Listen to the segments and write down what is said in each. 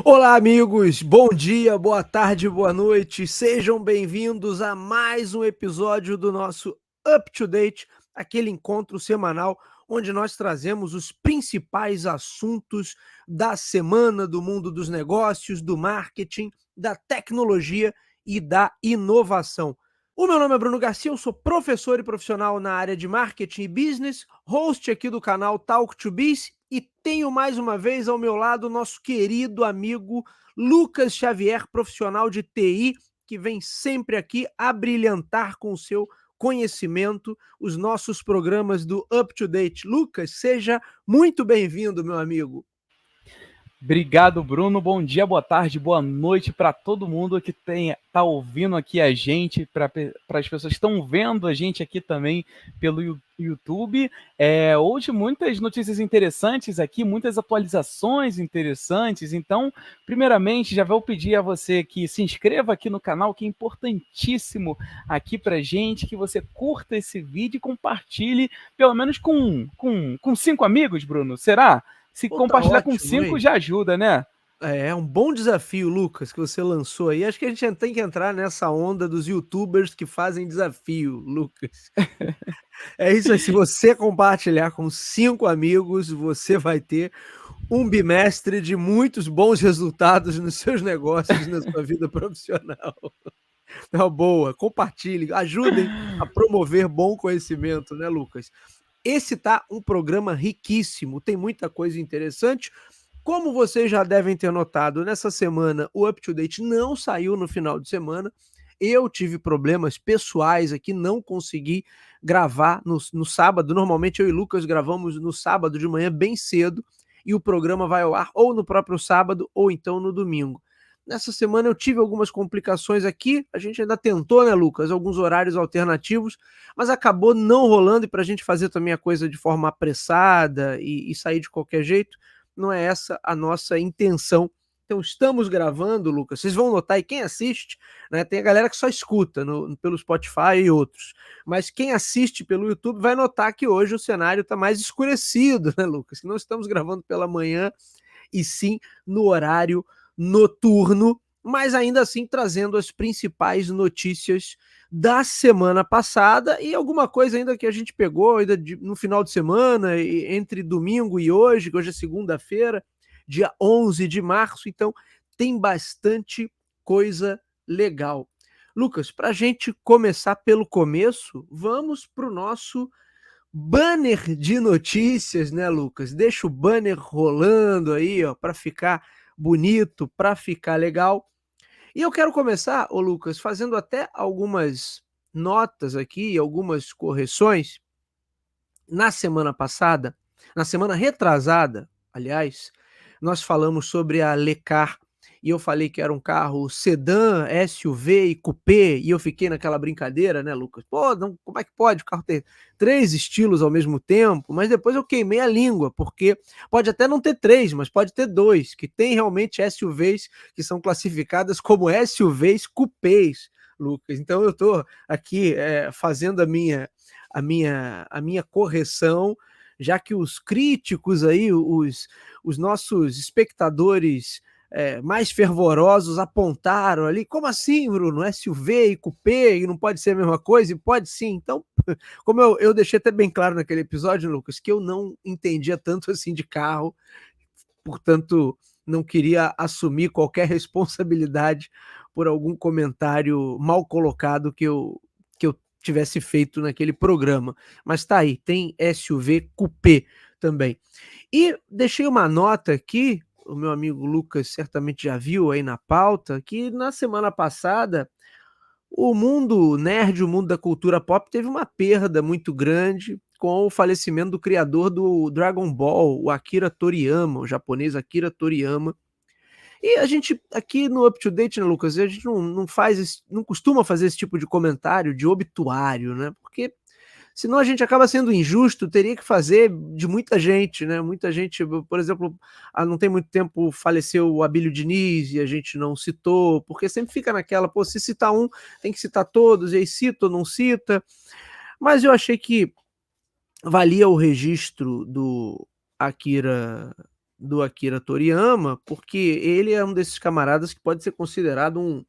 Olá, amigos! Bom dia, boa tarde, boa noite. Sejam bem-vindos a mais um episódio do nosso Up to Date, aquele encontro semanal onde nós trazemos os principais assuntos da semana do mundo dos negócios, do marketing, da tecnologia e da inovação. O meu nome é Bruno Garcia, eu sou professor e profissional na área de marketing e business, host aqui do canal Talk to Biz e tenho mais uma vez ao meu lado o nosso querido amigo Lucas Xavier, profissional de TI, que vem sempre aqui abrilhantar com o seu conhecimento os nossos programas do Up to Date. Lucas, seja muito bem-vindo, meu amigo. Obrigado, Bruno. Bom dia, boa tarde, boa noite para todo mundo que tá ouvindo aqui a gente, para as pessoas que estão vendo a gente aqui também pelo YouTube. Hoje muitas notícias interessantes aqui, muitas atualizações interessantes. Então, primeiramente, já vou pedir a você que se inscreva aqui no canal, que é importantíssimo aqui para gente, que você curta esse vídeo e compartilhe pelo menos com 5 amigos, Bruno. Será? Se Pô, tá compartilhar com ótimo, 5 hein? já ajuda, né? É um bom desafio, Lucas, que você lançou aí. Acho que a gente tem que entrar nessa onda dos YouTubers que fazem desafio, Lucas. É isso aí. Se você compartilhar com 5 amigos, você vai ter um bimestre de muitos bons resultados nos seus negócios, na sua vida profissional. Tá boa, compartilhem, ajudem a promover bom conhecimento, né, Lucas? Esse tá um programa riquíssimo, tem muita coisa interessante. Como vocês já devem ter notado, nessa semana o Up to Date não saiu no final de semana. Eu tive problemas pessoais aqui, não consegui gravar no sábado. Normalmente eu e Lucas gravamos no sábado de manhã bem cedo e o programa vai ao ar ou no próprio sábado ou então no domingo. Nessa semana eu tive algumas complicações aqui, a gente ainda tentou, né, Lucas, alguns horários alternativos, mas acabou não rolando, e para a gente fazer também a coisa de forma apressada e sair de qualquer jeito, não é essa a nossa intenção. Então estamos gravando, Lucas, vocês vão notar, e quem assiste, né, tem a galera que só escuta pelo Spotify e outros, mas quem assiste pelo YouTube vai notar que hoje o cenário está mais escurecido, né, Lucas? Que não estamos gravando pela manhã, e sim no horário noturno, mas ainda assim trazendo as principais notícias da semana passada e alguma coisa ainda que a gente pegou ainda no final de semana, entre domingo e hoje, que hoje é segunda-feira, dia 11 de março, então tem bastante coisa legal. Lucas, para a gente começar pelo começo, vamos para o nosso banner de notícias, né, Lucas? Deixa o banner rolando aí, ó, para ficar bonito, para ficar legal. E eu quero começar, ô Lucas, fazendo até algumas notas aqui, algumas correções. Na semana passada, na semana retrasada, aliás, nós falamos sobre a Lecar e eu falei que era um carro sedã, SUV e coupé, e eu fiquei naquela brincadeira, né, Lucas? Pô, não, como é que pode o carro ter 3 estilos ao mesmo tempo? Mas depois eu queimei a língua, porque pode até não ter 3, mas pode ter 2, que tem realmente SUVs que são classificadas como SUVs coupés, Lucas. Então eu estou aqui fazendo a minha correção, já que os críticos aí, os nossos espectadores mais fervorosos apontaram ali, como assim, Bruno? SUV e coupé, e não pode ser a mesma coisa? E pode sim. Então, como eu deixei até bem claro naquele episódio, Lucas, que eu não entendia tanto assim de carro, portanto, não queria assumir qualquer responsabilidade por algum comentário mal colocado que eu tivesse feito naquele programa. Mas tá aí, tem SUV coupé também. E deixei uma nota aqui, o meu amigo Lucas certamente já viu aí na pauta, que na semana passada o mundo nerd, o mundo da cultura pop teve uma perda muito grande com o falecimento do criador do Dragon Ball, o Akira Toriyama, o japonês Akira Toriyama. E a gente, aqui no Up to Date, né, Lucas, a gente não costuma fazer esse tipo de comentário de obituário, né? Porque senão a gente acaba sendo injusto, teria que fazer de muita gente, né? Muita gente, por exemplo, não tem muito tempo faleceu o Abílio Diniz e a gente não citou, porque sempre fica naquela, pô, se citar um, tem que citar todos, e aí cita ou não cita. Mas eu achei que valia o registro do Akira do Akira Toriyama, porque ele é um desses camaradas que pode ser considerado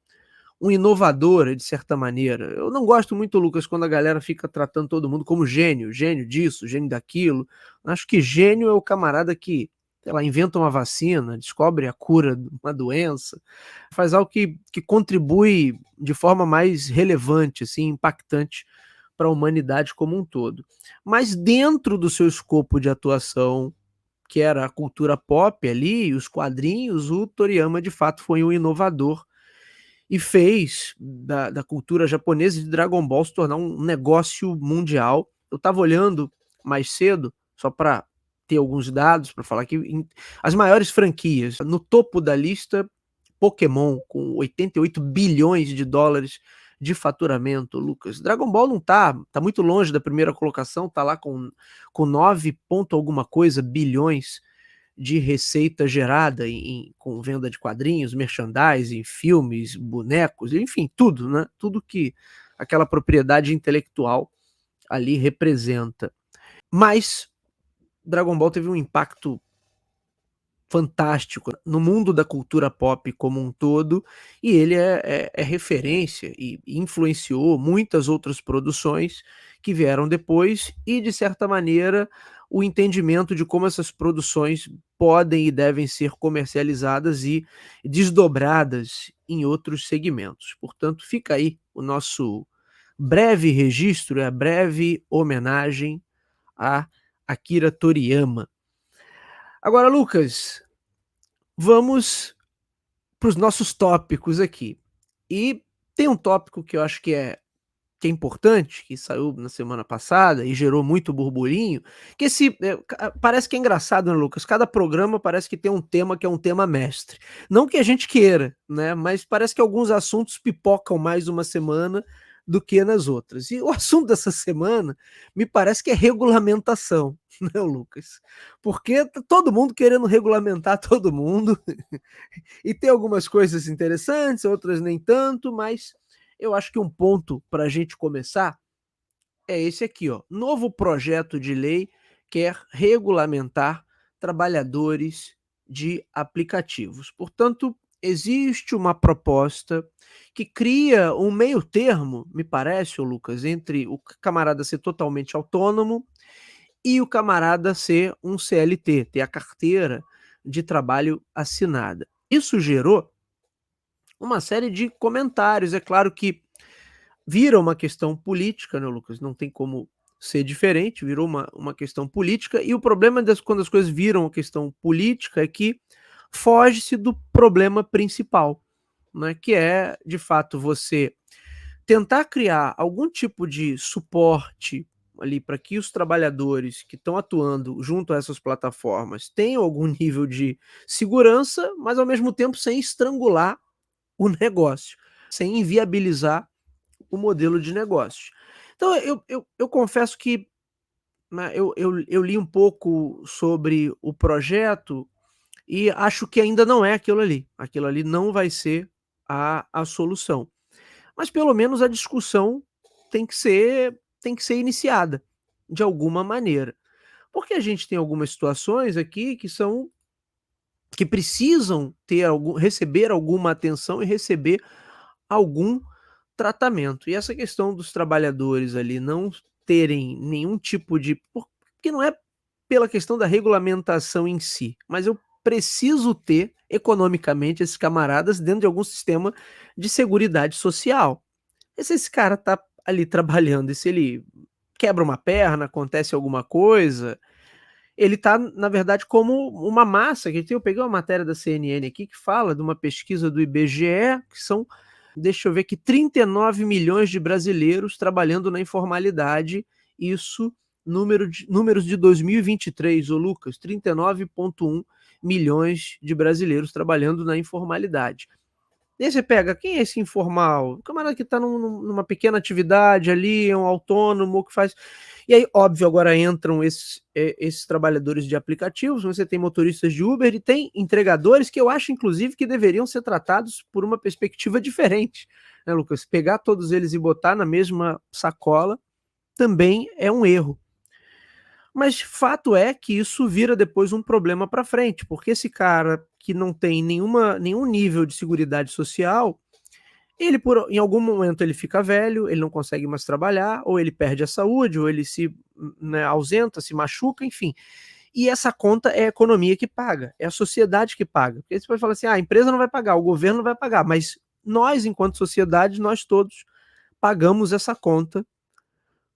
um inovador, de certa maneira. Eu não gosto muito, Lucas, quando a galera fica tratando todo mundo como gênio, gênio disso, gênio daquilo. Acho que gênio é o camarada que, sei lá, inventa uma vacina, descobre a cura de uma doença, faz algo que contribui de forma mais relevante, assim, impactante para a humanidade como um todo. Mas dentro do seu escopo de atuação, que era a cultura pop ali, os quadrinhos, o Toriyama de fato foi um inovador e fez da cultura japonesa de Dragon Ball se tornar um negócio mundial. Eu estava olhando mais cedo, só para ter alguns dados, para falar que as maiores franquias, no topo da lista, Pokémon, com 88 bilhões de dólares de faturamento, Lucas. Dragon Ball não tá muito longe da primeira colocação, tá lá com 9 ponto alguma coisa bilhões de receita gerada com venda de quadrinhos, merchandising, filmes, bonecos, enfim, tudo, né? Tudo que aquela propriedade intelectual ali representa. Mas Dragon Ball teve um impacto fantástico no mundo da cultura pop como um todo, e ele é referência e influenciou muitas outras produções que vieram depois e, de certa maneira, o entendimento de como essas produções podem e devem ser comercializadas e desdobradas em outros segmentos. Portanto, fica aí o nosso breve registro, a breve homenagem a Akira Toriyama. Agora, Lucas, vamos para os nossos tópicos aqui. E tem um tópico que eu acho que é importante, que saiu na semana passada e gerou muito burburinho, que parece que é engraçado, né, Lucas? Cada programa parece que tem um tema que é um tema mestre. Não que a gente queira, né? Mas parece que alguns assuntos pipocam mais uma semana do que nas outras. E o assunto dessa semana me parece que é regulamentação, né, Lucas? Porque tá todo mundo querendo regulamentar todo mundo, e tem algumas coisas interessantes, outras nem tanto, mas eu acho que um ponto para a gente começar é esse aqui, ó. Novo projeto de lei quer regulamentar trabalhadores de aplicativos. Portanto, existe uma proposta que cria um meio termo, me parece, ô Lucas, entre o camarada ser totalmente autônomo e o camarada ser um CLT, ter a carteira de trabalho assinada. Isso gerou uma série de comentários. É claro que vira uma questão política, né, Lucas? Não tem como ser diferente, virou uma questão política. E o problema quando as coisas viram uma questão política é que foge-se do problema principal, né? Que é, de fato, você tentar criar algum tipo de suporte ali para que os trabalhadores que estão atuando junto a essas plataformas tenham algum nível de segurança, mas ao mesmo tempo sem estrangular o negócio, sem inviabilizar o modelo de negócio. Então eu confesso que, né, eu li um pouco sobre o projeto e acho que ainda não é aquilo ali não vai ser a solução. Mas pelo menos a discussão tem que ser iniciada, de alguma maneira. Porque a gente tem algumas situações aqui que precisam receber alguma atenção e receber algum tratamento. E essa questão dos trabalhadores ali não terem nenhum tipo de porque não é pela questão da regulamentação em si, mas eu preciso ter economicamente esses camaradas dentro de algum sistema de seguridade social. E se esse cara tá ali trabalhando e se ele quebra uma perna, acontece alguma coisa, ele tá, na verdade, como uma massa, que eu peguei uma matéria da CNN aqui que fala de uma pesquisa do IBGE, que são, deixa eu ver aqui, 39 milhões de brasileiros trabalhando na informalidade, isso números de 2023, ô Lucas, 39,1 milhões de brasileiros trabalhando na informalidade. E aí você pega, quem é esse informal? O camarada que está numa pequena atividade ali, é um autônomo que faz. E aí, óbvio, agora entram esses trabalhadores de aplicativos, você tem motoristas de Uber e tem entregadores que eu acho, inclusive, que deveriam ser tratados por uma perspectiva diferente, né, Lucas? Pegar todos eles e botar na mesma sacola também é um erro. Mas fato é que isso vira depois um problema para frente, porque esse cara que não tem nenhum nível de seguridade social, ele em algum momento ele fica velho, ele não consegue mais trabalhar, ou ele perde a saúde, ou ele se, né, ausenta, se machuca, enfim. E essa conta é a economia que paga, é a sociedade que paga. Porque você pode falar assim, a empresa não vai pagar, o governo não vai pagar, mas nós, enquanto sociedade, nós todos pagamos essa conta,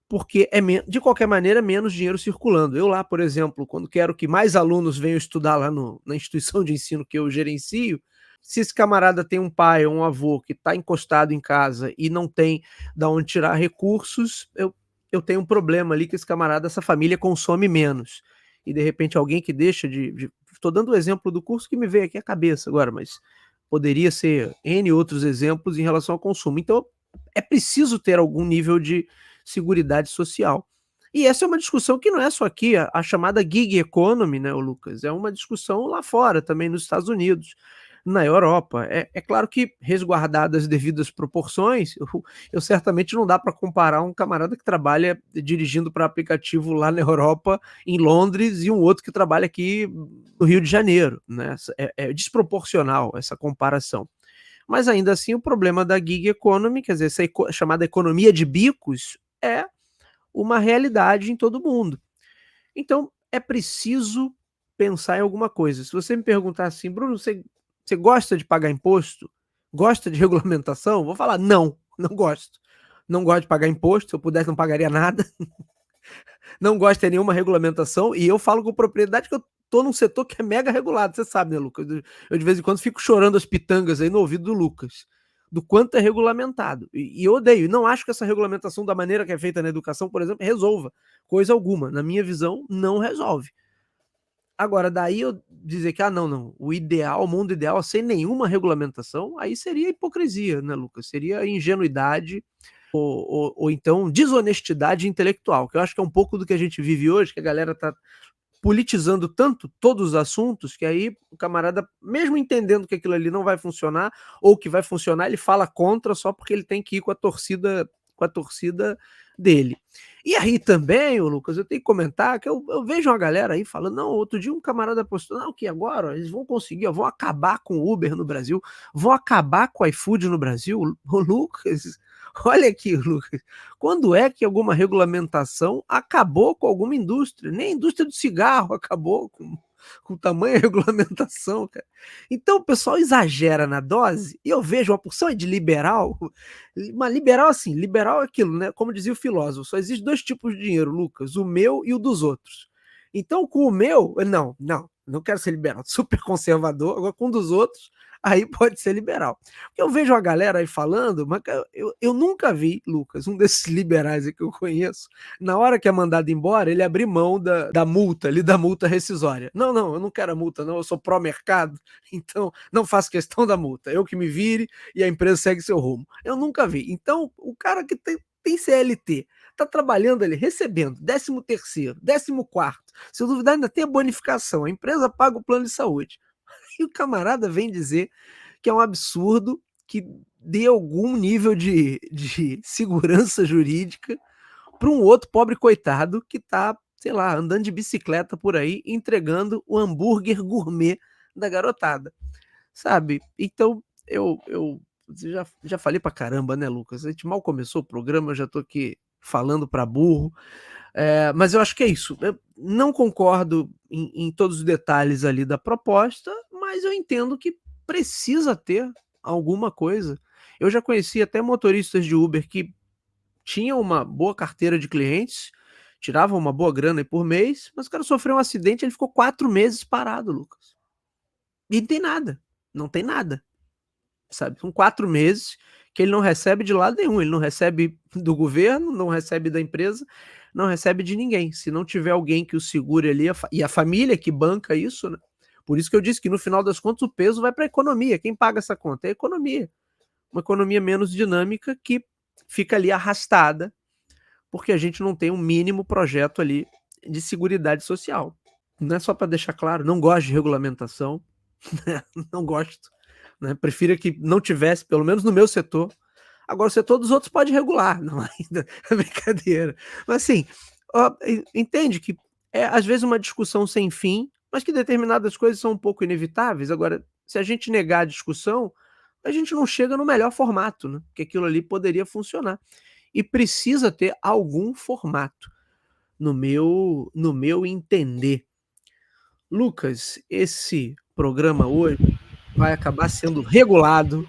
porque de qualquer maneira, menos dinheiro circulando. Eu lá, por exemplo, quando quero que mais alunos venham estudar lá na instituição de ensino que eu gerencio, se esse camarada tem um pai ou um avô que está encostado em casa e não tem de onde tirar recursos, eu tenho um problema ali que esse camarada, essa família consome menos. E de repente alguém que deixa estou dando o exemplo do curso que me veio aqui à cabeça agora, mas poderia ser N outros exemplos em relação ao consumo. Então, é preciso ter algum nível de seguridade social. E essa é uma discussão que não é só aqui, a chamada gig economy, né, Lucas? É uma discussão lá fora, também nos Estados Unidos, na Europa. É claro que, resguardadas as devidas proporções, eu certamente não dá para comparar um camarada que trabalha dirigindo para aplicativo lá na Europa, em Londres, e um outro que trabalha aqui no Rio de Janeiro. Né? É desproporcional essa comparação. Mas ainda assim, o problema da gig economy, quer dizer, essa chamada economia de bicos, é uma realidade em todo mundo. Então, é preciso pensar em alguma coisa. Se você me perguntar assim, Bruno, você gosta de pagar imposto? Gosta de regulamentação? Vou falar, não gosto. Não gosto de pagar imposto, se eu pudesse não pagaria nada. Não gosto de ter nenhuma regulamentação, e eu falo com propriedade que eu tô num setor que é mega regulado, você sabe, né, Lucas? Eu de vez em quando fico chorando as pitangas aí no ouvido do Lucas, do quanto é regulamentado. E eu odeio, não acho que essa regulamentação da maneira que é feita na educação, por exemplo, resolva coisa alguma. Na minha visão, não resolve. Agora, daí eu dizer que, não, o ideal, o mundo ideal, sem nenhuma regulamentação, aí seria hipocrisia, né, Lucas? Seria ingenuidade ou então desonestidade intelectual, que eu acho que é um pouco do que a gente vive hoje, que a galera tá politizando tanto todos os assuntos, que aí o camarada, mesmo entendendo que aquilo ali não vai funcionar, ou que vai funcionar, ele fala contra só porque ele tem que ir com a torcida dele. E aí também, ô Lucas, eu tenho que comentar que eu vejo uma galera aí falando, não, outro dia um camarada postou, não, que agora ó, eles vão conseguir, ó, vão acabar com o Uber no Brasil, vão acabar com o iFood no Brasil. Ô Lucas, olha aqui, Lucas, quando é que alguma regulamentação acabou com alguma indústria? Nem a indústria do cigarro acabou com tamanha regulamentação, cara. Então o pessoal exagera na dose, e eu vejo uma porção de liberal, uma liberal assim, liberal é aquilo, né? Como dizia o filósofo, só existe dois tipos de dinheiro, Lucas, o meu e o dos outros. Então com o meu, não quero ser liberal, super conservador, agora com um dos outros, aí pode ser liberal. Eu vejo a galera aí falando, mas eu nunca vi, Lucas, um desses liberais aí que eu conheço, na hora que é mandado embora, ele abrir mão da multa, ali da multa rescisória. Não, eu não quero a multa, não, eu sou pró-mercado, então não faço questão da multa, eu que me vire e a empresa segue seu rumo. Eu nunca vi. Então, o cara que tem CLT, tá trabalhando ali, recebendo 13º, 14º, se eu duvidar ainda tem a bonificação, a empresa paga o plano de saúde. E o camarada vem dizer que é um absurdo que dê algum nível de segurança jurídica para um outro pobre coitado que tá, sei lá, andando de bicicleta por aí, entregando o hambúrguer gourmet da garotada, sabe? Então, eu já falei pra caramba, né, Lucas? A gente mal começou o programa, eu já tô aqui falando para burro. Mas eu acho que é isso. Eu não concordo em todos os detalhes ali da proposta, mas eu entendo que precisa ter alguma coisa. Eu já conheci até motoristas de Uber que tinham uma boa carteira de clientes, tiravam uma boa grana por mês, mas o cara sofreu um acidente, ele ficou 4 meses parado, Lucas. E não tem nada, sabe? São 4 meses que ele não recebe de lado nenhum, ele não recebe do governo, não recebe da empresa, não recebe de ninguém. Se não tiver alguém que o segure ali, e a família que banca isso, né? Por isso que eu disse que no final das contas o peso vai para a economia. Quem paga essa conta? É a economia. Uma economia menos dinâmica que fica ali arrastada, porque a gente não tem um mínimo projeto ali de seguridade social. Não é só para deixar claro, não gosto de regulamentação, não gosto. Né? Prefiro que não tivesse, pelo menos no meu setor. Agora, o setor dos outros pode regular, não ainda é brincadeira. Mas assim, ó, entende que é às vezes uma discussão sem fim, mas que determinadas coisas são um pouco inevitáveis. Agora, se a gente negar a discussão, a gente não chega no melhor formato, né, que aquilo ali poderia funcionar. E precisa ter algum formato, no meu entender. Lucas, esse programa hoje vai acabar sendo regulado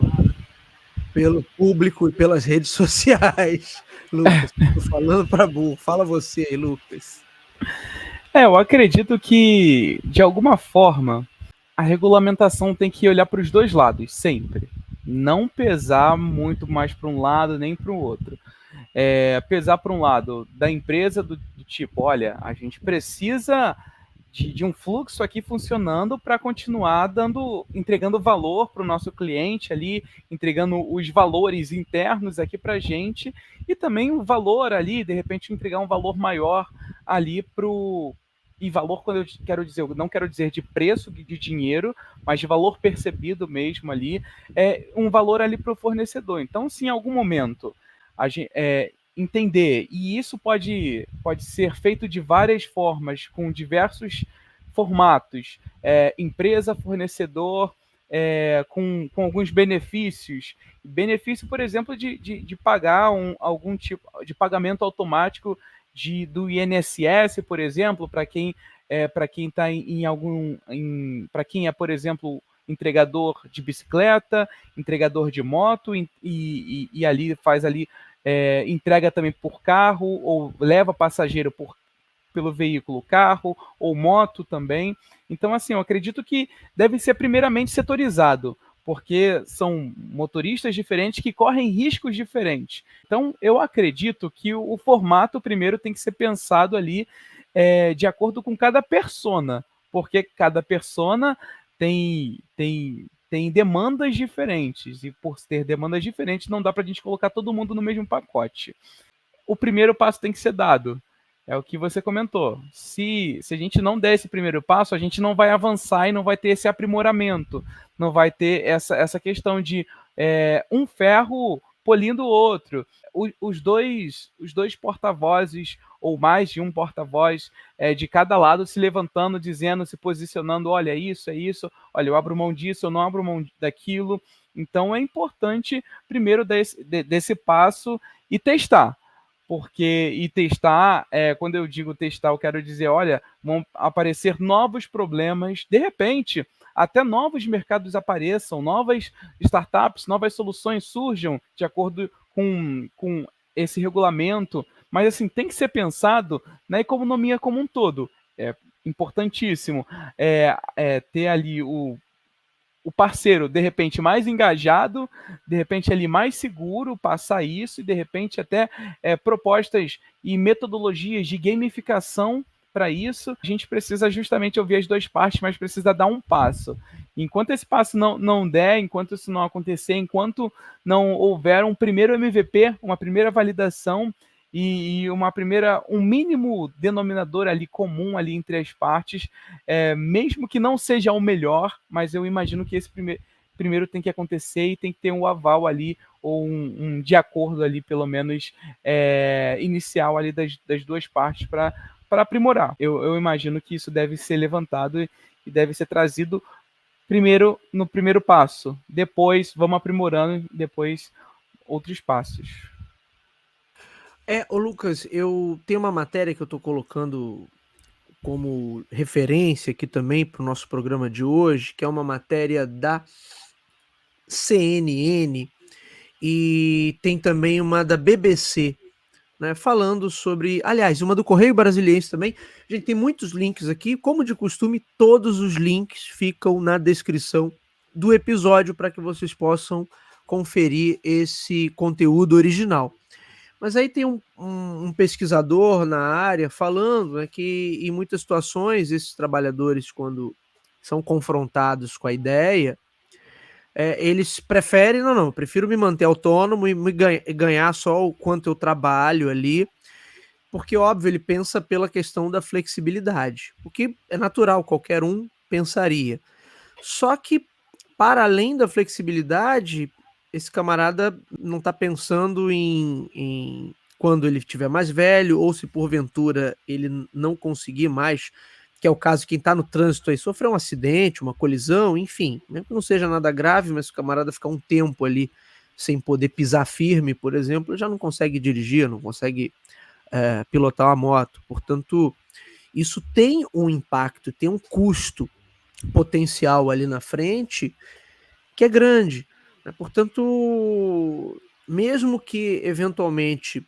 pelo público e pelas redes sociais. Lucas, tô falando para burro, fala você aí, Lucas. Eu acredito que, de alguma forma, a regulamentação tem que olhar para os dois lados, sempre. Não pesar muito mais para um lado nem para o outro. Pesar para um lado da empresa, do tipo, olha, a gente precisa de um fluxo aqui funcionando para continuar entregando valor para o nosso cliente ali, entregando os valores internos aqui para a gente, e também o valor ali, de repente, entregar um valor maior ali para o. E valor, quando eu quero dizer, eu não quero dizer de preço de dinheiro, mas de valor percebido mesmo ali, um valor ali para o fornecedor. Então, se em algum momento a gente, entender, e isso pode ser feito de várias formas, com diversos formatos, empresa, fornecedor, com alguns benefícios. Benefício, por exemplo, de pagar algum tipo de pagamento automático do INSS, por exemplo, para quem está em algum. Para quem é, por exemplo, entregador de bicicleta, entregador de moto, e ali faz ali entrega também por carro, ou leva passageiro pelo veículo carro, ou moto também. Então, assim, eu acredito que deve ser primeiramente setorizado, porque são motoristas diferentes que correm riscos diferentes. Então, eu acredito que o formato primeiro tem que ser pensado ali de acordo com cada persona, porque cada persona tem demandas diferentes, e por ter demandas diferentes, não dá para a gente colocar todo mundo no mesmo pacote. O primeiro passo tem que ser dado. É o que você comentou. Se a gente não der esse primeiro passo, a gente não vai avançar e não vai ter esse aprimoramento. Não vai ter essa questão de um ferro polindo o outro. Os dois porta-vozes, ou mais de um porta-voz, de cada lado, se levantando, dizendo, se posicionando: olha, isso, é isso, olha, eu abro mão disso, eu não abro mão daquilo. Então é importante primeiro dar desse passo e testar. E testar, quando eu digo testar, eu quero dizer, olha, vão aparecer novos problemas, de repente, até novos mercados apareçam, novas startups, novas soluções surjam de acordo com esse regulamento, mas assim, tem que ser pensado na economia como um todo. É importantíssimo ter ali o parceiro, de repente, mais engajado, de repente ali mais seguro, passar isso, e de repente até propostas e metodologias de gamificação para isso. A gente precisa justamente ouvir as duas partes, mas precisa dar um passo. Enquanto esse passo não der, enquanto isso não acontecer, enquanto não houver um primeiro MVP, uma primeira validação e um mínimo denominador ali comum ali entre as partes, mesmo que não seja o melhor, mas eu imagino que esse primeiro tem que acontecer e tem que ter um aval ali, ou um de acordo ali, pelo menos inicial ali das duas partes para aprimorar. Eu imagino que isso deve ser levantado e deve ser trazido primeiro no primeiro passo, depois vamos aprimorando, depois outros passos. Ô Lucas, eu tenho uma matéria que eu estou colocando como referência aqui também para o nosso programa de hoje, que é uma matéria da CNN, e tem também uma da BBC, né, falando sobre, aliás, uma do Correio Brasiliense também. A gente tem muitos links aqui, como de costume, todos os links ficam na descrição do episódio para que vocês possam conferir esse conteúdo original. Mas aí tem um pesquisador na área falando, né, que em muitas situações esses trabalhadores, quando são confrontados com a ideia, eles preferem, não, eu prefiro me manter autônomo e ganhar só o quanto eu trabalho ali, porque, óbvio, ele pensa pela questão da flexibilidade, o que é natural, qualquer um pensaria. Só que, para além da flexibilidade, esse camarada não está pensando em quando ele estiver mais velho, ou se porventura ele não conseguir mais, que é o caso de quem está no trânsito aí, sofrer um acidente, uma colisão, enfim, mesmo que não seja nada grave, mas o camarada ficar um tempo ali sem poder pisar firme, por exemplo, já não consegue dirigir, não consegue pilotar uma moto. Portanto, isso tem um impacto, tem um custo potencial ali na frente que é grande, né? Portanto, mesmo que eventualmente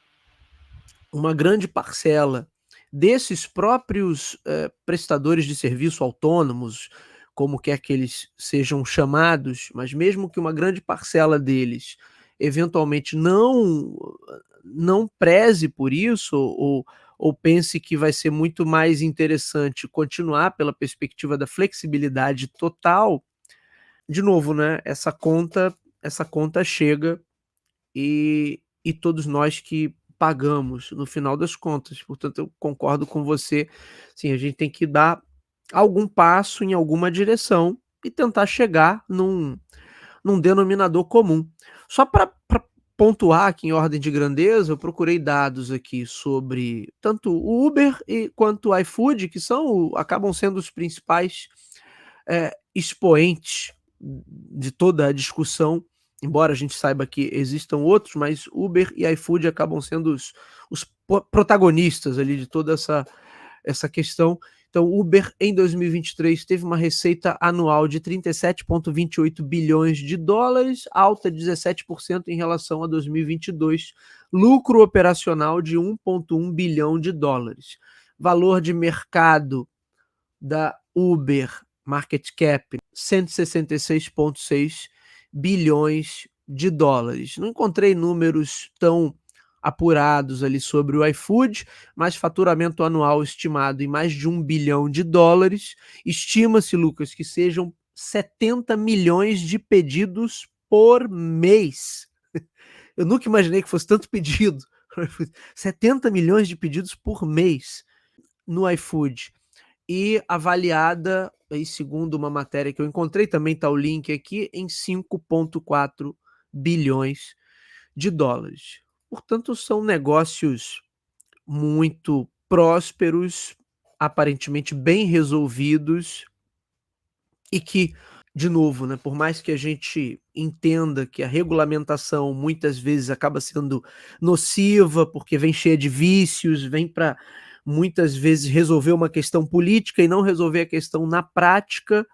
uma grande parcela desses próprios prestadores de serviço autônomos, como quer que eles sejam chamados, mas mesmo que uma grande parcela deles eventualmente não preze por isso, ou pense que vai ser muito mais interessante continuar pela perspectiva da flexibilidade total, de novo, né, essa conta chega e todos nós que pagamos no final das contas. Portanto, eu concordo com você, sim, a gente tem que dar algum passo em alguma direção e tentar chegar num denominador comum. Só para pontuar aqui em ordem de grandeza, eu procurei dados aqui sobre tanto o Uber quanto o iFood, que acabam sendo os principais expoentes de toda a discussão, embora a gente saiba que existam outros, mas Uber e iFood acabam sendo os protagonistas ali de toda essa questão. Então, Uber em 2023 teve uma receita anual de 37,28 bilhões de dólares, alta 17% em relação a 2022, lucro operacional de 1,1 bilhão de dólares. Valor de mercado da Uber, market cap, 166,6 bilhões de dólares. Não encontrei números tão apurados ali sobre o iFood, mas faturamento anual estimado em mais de 1 bilhão de dólares. Estima-se, Lucas, que sejam 70 milhões de pedidos por mês. Eu nunca imaginei que fosse tanto pedido. 70 milhões de pedidos por mês no iFood. E avaliada, aí, segundo uma matéria que eu encontrei, também está o link aqui, em 5,4 bilhões de dólares. Portanto, são negócios muito prósperos, aparentemente bem resolvidos, e que, de novo, né, por mais que a gente entenda que a regulamentação muitas vezes acaba sendo nociva, porque vem cheia de vícios, vem para muitas vezes resolver uma questão política e não resolver a questão na prática,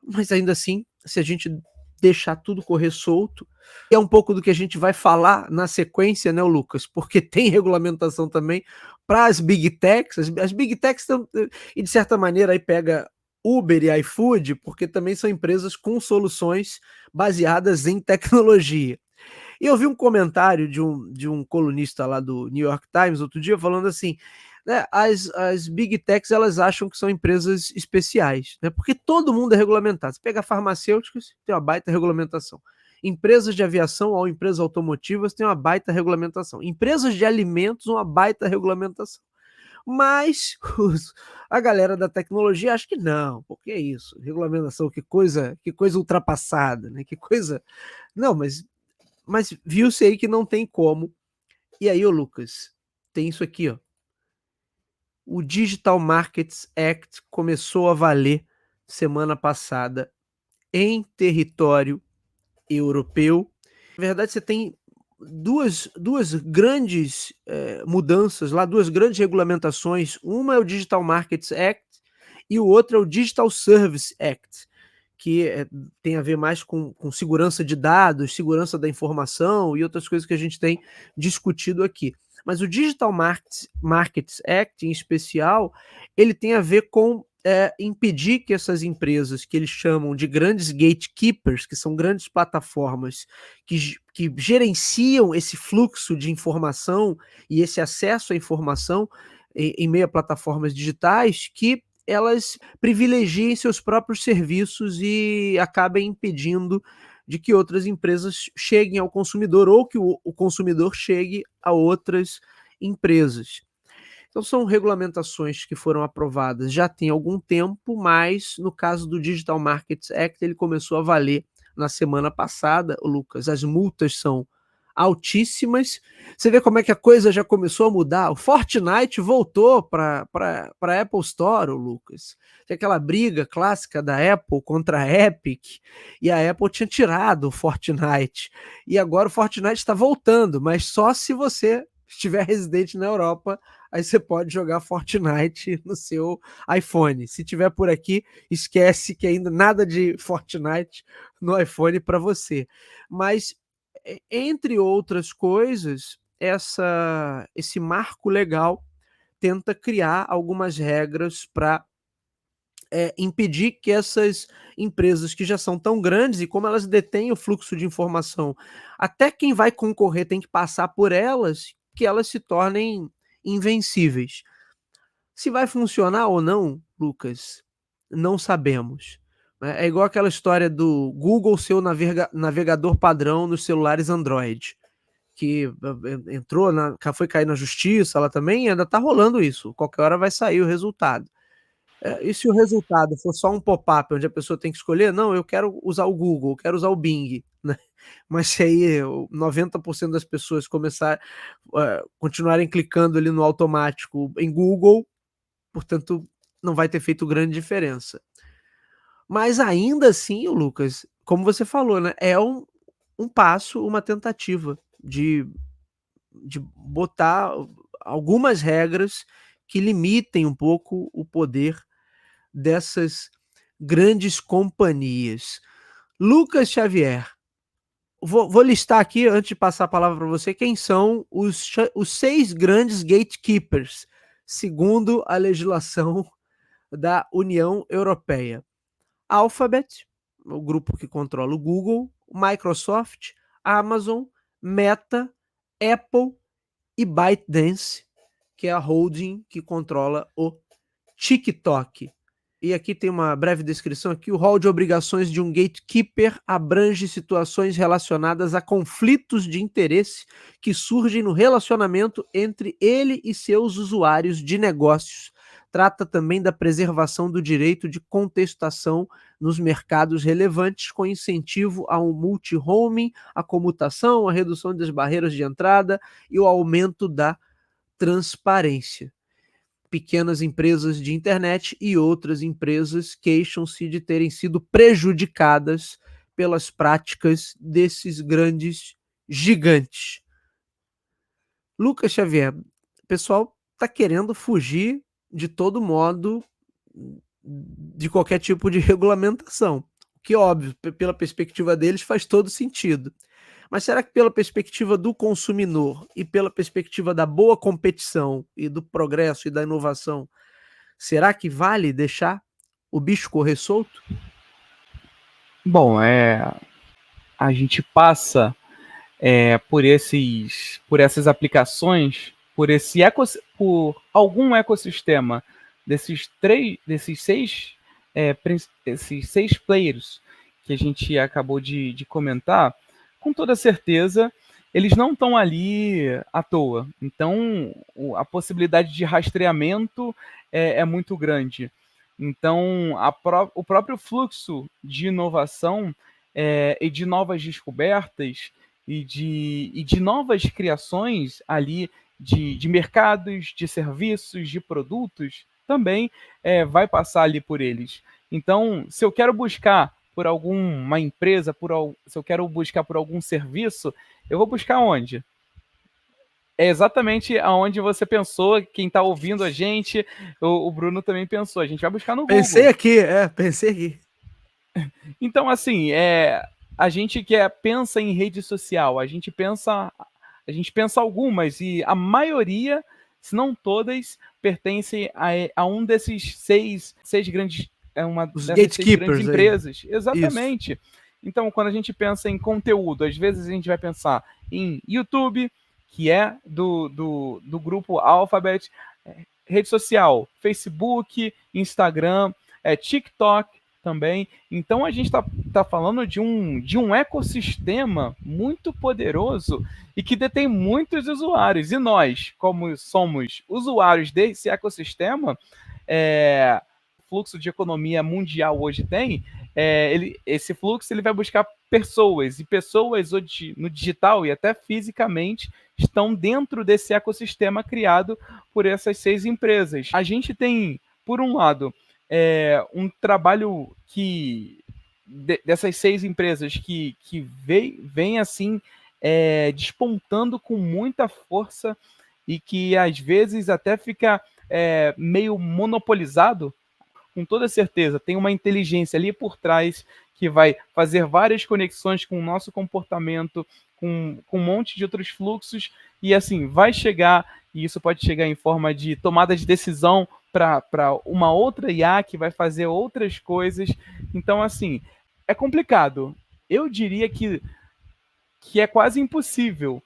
mas ainda assim, se a gente deixar tudo correr solto, é um pouco do que a gente vai falar na sequência, né, Lucas? Porque tem regulamentação também para as Big Techs, as Big Techs estão, e de certa maneira aí pega Uber e iFood, porque também são empresas com soluções baseadas em tecnologia. E eu vi um comentário de um colunista lá do New York Times outro dia falando assim, né, as Big Techs elas acham que são empresas especiais, né, porque todo mundo é regulamentado. Você pega farmacêuticas, tem uma baita regulamentação. Empresas de aviação ou empresas automotivas tem uma baita regulamentação. Empresas de alimentos, uma baita regulamentação. Mas a galera da tecnologia acha que não, porque é isso, regulamentação, que coisa ultrapassada, né? Que coisa. Não, mas viu-se aí que não tem como. E aí, ô Lucas, tem isso aqui, ó. O Digital Markets Act começou a valer semana passada em território europeu. Na verdade, você tem duas grandes mudanças lá, duas grandes regulamentações. Uma é o Digital Markets Act e o outro é o Digital Service Act, que tem a ver mais com segurança de dados, segurança da informação e outras coisas que a gente tem discutido aqui. Mas o Digital Markets Act, em especial, ele tem a ver com impedir que essas empresas que eles chamam de grandes gatekeepers, que são grandes plataformas que gerenciam esse fluxo de informação e esse acesso à informação em meio a plataformas digitais, que elas privilegiem seus próprios serviços e acabem impedindo de que outras empresas cheguem ao consumidor ou que o consumidor chegue a outras empresas. Então, são regulamentações que foram aprovadas já tem algum tempo, mas no caso do Digital Markets Act, ele começou a valer na semana passada, Lucas. As multas são altíssimas. Você vê como é que a coisa já começou a mudar. O Fortnite voltou para a Apple Store, Lucas. Tem aquela briga clássica da Apple contra a Epic, e a Apple tinha tirado o Fortnite. E agora o Fortnite está voltando, mas só se você estiver residente na Europa, aí você pode jogar Fortnite no seu iPhone. Se tiver por aqui, esquece que ainda nada de Fortnite no iPhone para você. Mas entre outras coisas, esse marco legal tenta criar algumas regras para impedir que essas empresas que já são tão grandes e como elas detêm o fluxo de informação, até quem vai concorrer tem que passar por elas, que elas se tornem invencíveis. Se vai funcionar ou não, Lucas, não sabemos. É igual aquela história do Google ser o navegador padrão nos celulares Android, que entrou, foi cair na justiça, ela também ainda está rolando isso. Qualquer hora vai sair o resultado. E se o resultado for só um pop-up onde a pessoa tem que escolher, não, eu quero usar o Google, eu quero usar o Bing, né? Mas se aí 90% das pessoas continuarem clicando ali no automático em Google, portanto, não vai ter feito grande diferença. Mas ainda assim, Lucas, como você falou, né, é um passo, uma tentativa de botar algumas regras que limitem um pouco o poder dessas grandes companhias. Lucas Xavier, vou listar aqui, antes de passar a palavra para você, quem são os 6 grandes gatekeepers, segundo a legislação da União Europeia. Alphabet, o grupo que controla o Google, Microsoft, Amazon, Meta, Apple e ByteDance, que é a holding que controla o TikTok. E aqui tem uma breve descrição aqui. O rol de obrigações de um gatekeeper abrange situações relacionadas a conflitos de interesse que surgem no relacionamento entre ele e seus usuários de negócios. Trata também da preservação do direito de contestação nos mercados relevantes, com incentivo ao multi-homing, a comutação, a redução das barreiras de entrada e o aumento da transparência. Pequenas empresas de internet e outras empresas queixam-se de terem sido prejudicadas pelas práticas desses grandes gigantes. Lucas Xavier, o pessoal está querendo fugir de todo modo de qualquer tipo de regulamentação, que óbvio, pela perspectiva deles faz todo sentido. Mas será que pela perspectiva do consumidor e pela perspectiva da boa competição e do progresso e da inovação, será que vale deixar o bicho correr solto? Bom, a gente passa por essas aplicações, por algum ecossistema desses seis players que a gente acabou de comentar. Com toda certeza, eles não estão ali à toa. Então, a possibilidade de rastreamento é muito grande. Então, o próprio fluxo de inovação e de novas descobertas e de novas criações ali de mercados, de serviços, de produtos, também vai passar ali por eles. Então, se eu quero buscar por alguma empresa, se eu quero buscar por algum serviço, eu vou buscar onde? É exatamente aonde você pensou, quem está ouvindo a gente, o Bruno também pensou, a gente vai buscar no Google. Pensei aqui. Então, assim, a gente pensa em rede social, a gente pensa algumas, e a maioria, se não todas, pertencem a um desses seis grandes Os dessas 6 grandes gatekeepers aí. empresas. Exatamente. Então, quando a gente pensa em conteúdo, às vezes a gente vai pensar em YouTube, que é do grupo Alphabet, rede social, Facebook, Instagram, TikTok também. Então, a gente está falando de um ecossistema muito poderoso e que detém muitos usuários. E nós, como somos usuários desse ecossistema, fluxo de economia mundial hoje tem, esse fluxo ele vai buscar pessoas, e pessoas hoje no digital e até fisicamente estão dentro desse ecossistema criado por essas 6 empresas. A gente tem, por um lado, um trabalho dessas 6 empresas que vem assim despontando com muita força e que às vezes até fica meio monopolizado. Com toda certeza, tem uma inteligência ali por trás que vai fazer várias conexões com o nosso comportamento, com um monte de outros fluxos, e assim, vai chegar, e isso pode chegar em forma de tomada de decisão para uma outra IA que vai fazer outras coisas. Então, assim, é complicado. Eu diria que é quase impossível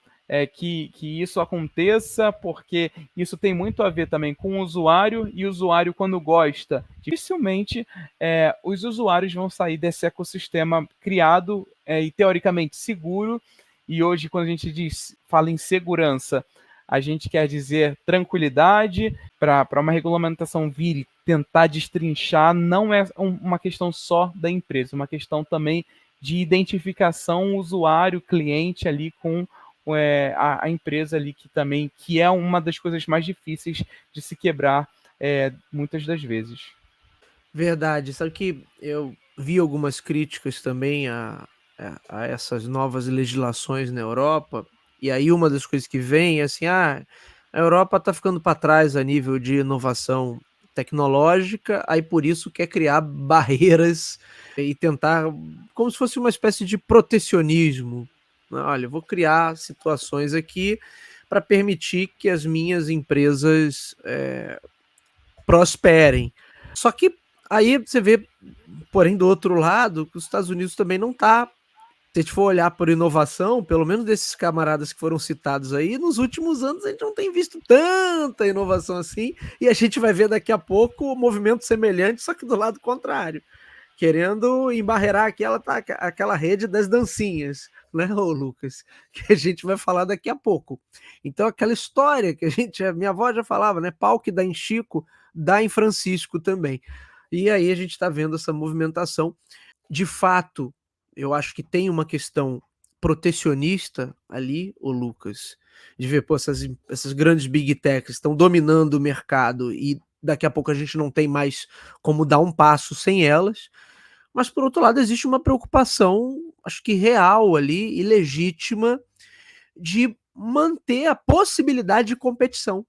que isso aconteça, porque isso tem muito a ver também com o usuário, e o usuário, quando gosta, dificilmente os usuários vão sair desse ecossistema criado e teoricamente seguro. E hoje, quando a gente fala em segurança, a gente quer dizer tranquilidade. Para uma regulamentação vir e tentar destrinchar, não é uma questão só da empresa, é uma questão também de identificação usuário-cliente ali com a empresa ali, que é uma das coisas mais difíceis de se quebrar muitas das vezes. Verdade. Sabe que eu vi algumas críticas também a essas novas legislações na Europa, e aí uma das coisas que vem é assim: "Ah, a Europa está ficando para trás a nível de inovação tecnológica, aí por isso quer criar barreiras e tentar como se fosse uma espécie de protecionismo, né, olha, eu vou criar situações aqui para permitir que as minhas empresas, prosperem". Só que aí você vê, porém, do outro lado, que os Estados Unidos também não está. Se a gente for olhar por inovação, pelo menos desses camaradas que foram citados aí, nos últimos anos a gente não tem visto tanta inovação assim, e a gente vai ver daqui a pouco um movimento semelhante, só que do lado contrário, querendo embarrear aquela rede das dancinhas, né, ô Lucas? Que a gente vai falar daqui a pouco. Então, aquela história que a minha avó já falava, né? Pau que dá em Chico, dá em Francisco também. E aí a gente está vendo essa movimentação. De fato, eu acho que tem uma questão protecionista ali, o Lucas, de ver, pô, essas grandes big techs estão dominando o mercado e daqui a pouco a gente não tem mais como dar um passo sem elas. Mas, por outro lado, existe uma preocupação, acho que real ali e legítima, de manter a possibilidade de competição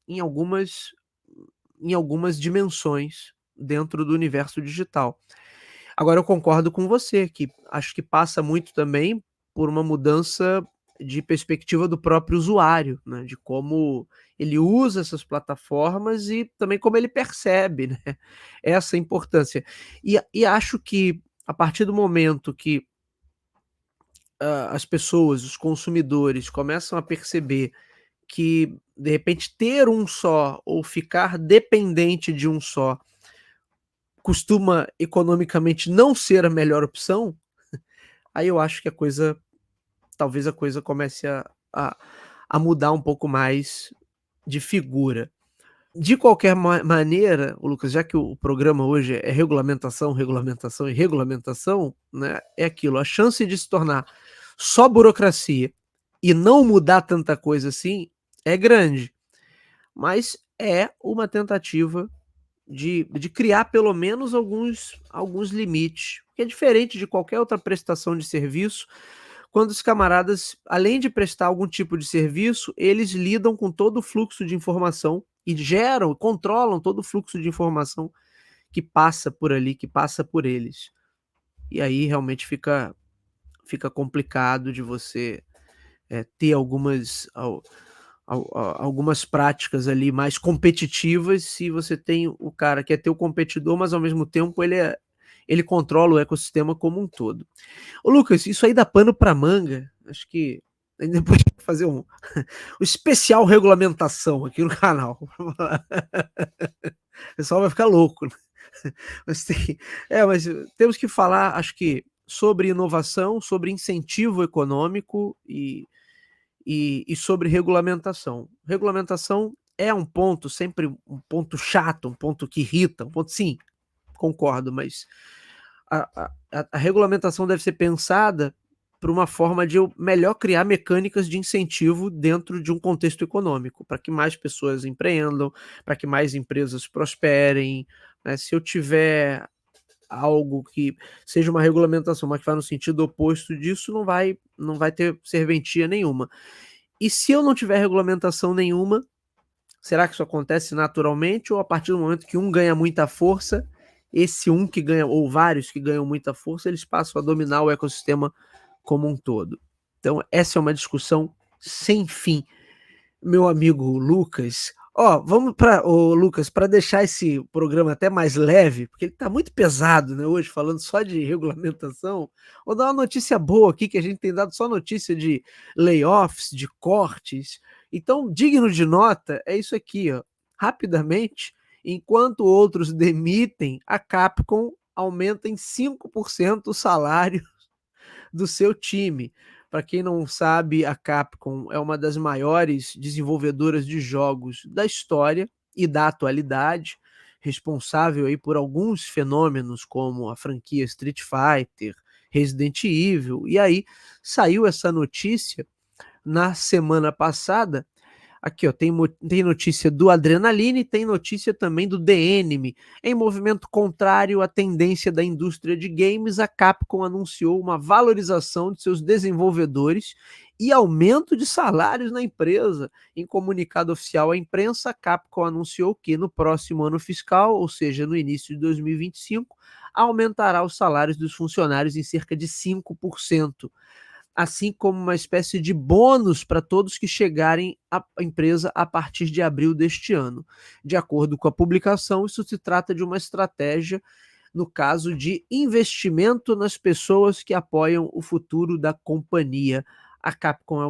em algumas, em algumas dimensões dentro do universo digital. Agora, eu concordo com você, que acho que passa muito também por uma mudança de perspectiva do próprio usuário, né, de como ele usa essas plataformas e também como ele percebe, né, essa importância. E acho que a partir do momento que as pessoas, os consumidores começam a perceber que, de repente, ter um só ou ficar dependente de um só costuma economicamente não ser a melhor opção, aí eu acho que talvez a coisa comece a a mudar um pouco mais de figura. De qualquer maneira, ô Lucas, já que o programa hoje é regulamentação, regulamentação e regulamentação, né, é aquilo, a chance de se tornar só burocracia e não mudar tanta coisa assim é grande, mas é uma tentativa de criar pelo menos alguns limites, que é diferente de qualquer outra prestação de serviço, quando os camaradas, além de prestar algum tipo de serviço, eles lidam com todo o fluxo de informação e geram, controlam todo o fluxo de informação que passa por ali, que passa por eles. E aí realmente fica complicado de você, ter algumas práticas ali mais competitivas, se você tem o cara que é teu competidor, mas ao mesmo tempo ele controla o ecossistema como um todo. Ô Lucas, isso aí dá pano para manga, acho que a gente depois tem que fazer um especial regulamentação aqui no canal. O pessoal vai ficar louco, né. Mas mas temos que falar, acho que sobre inovação, sobre incentivo econômico e sobre regulamentação. Regulamentação é um ponto, sempre um ponto chato, um ponto que irrita, um ponto, sim, concordo, mas a regulamentação deve ser pensada por uma forma de eu melhor criar mecânicas de incentivo dentro de um contexto econômico, para que mais pessoas empreendam, para que mais empresas prosperem, né? Se eu tiver algo que seja uma regulamentação, mas que vá no sentido oposto disso, não vai ter serventia nenhuma. E se eu não tiver regulamentação nenhuma, será que isso acontece naturalmente ou a partir do momento que um ganha muita força, esse um que ganha, ou vários que ganham muita força, eles passam a dominar o ecossistema como um todo? Então, essa é uma discussão sem fim. Meu amigo Lucas, vamos para o Lucas, para deixar esse programa até mais leve, porque ele está muito pesado, né, hoje, falando só de regulamentação. Vou dar uma notícia boa aqui, que a gente tem dado só notícia de layoffs, de cortes. Então, digno de nota, é isso aqui, ó. Rapidamente, enquanto outros demitem, a Capcom aumenta em 5% o salário do seu time. Para quem não sabe, a Capcom é uma das maiores desenvolvedoras de jogos da história e da atualidade, responsável aí por alguns fenômenos como a franquia Street Fighter, Resident Evil. E aí saiu essa notícia na semana passada. Aqui, ó, tem notícia do Adrenaline, tem notícia também do The Enemy. Em movimento contrário à tendência da indústria de games, a Capcom anunciou uma valorização de seus desenvolvedores e aumento de salários na empresa. Em comunicado oficial à imprensa, a Capcom anunciou que no próximo ano fiscal, ou seja, no início de 2025, aumentará os salários dos funcionários em cerca de 5%. Assim como uma espécie de bônus para todos que chegarem à empresa a partir de abril deste ano. De acordo com a publicação, isso se trata de uma estratégia, no caso de investimento nas pessoas que apoiam o futuro da companhia. A Capcom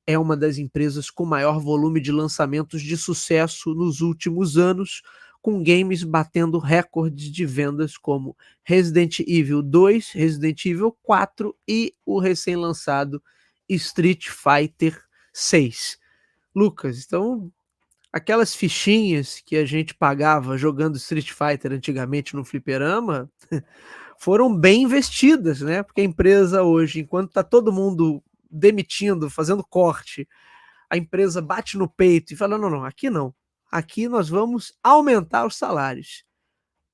é uma das empresas com maior volume de lançamentos de sucesso nos últimos anos, com games batendo recordes de vendas como Resident Evil 2, Resident Evil 4 e o recém-lançado Street Fighter 6. Lucas, então, aquelas fichinhas que a gente pagava jogando Street Fighter antigamente no fliperama foram bem investidas, né? Porque a empresa hoje, enquanto está todo mundo demitindo, fazendo corte, a empresa bate no peito e fala: não, não, aqui não. Aqui nós vamos aumentar os salários.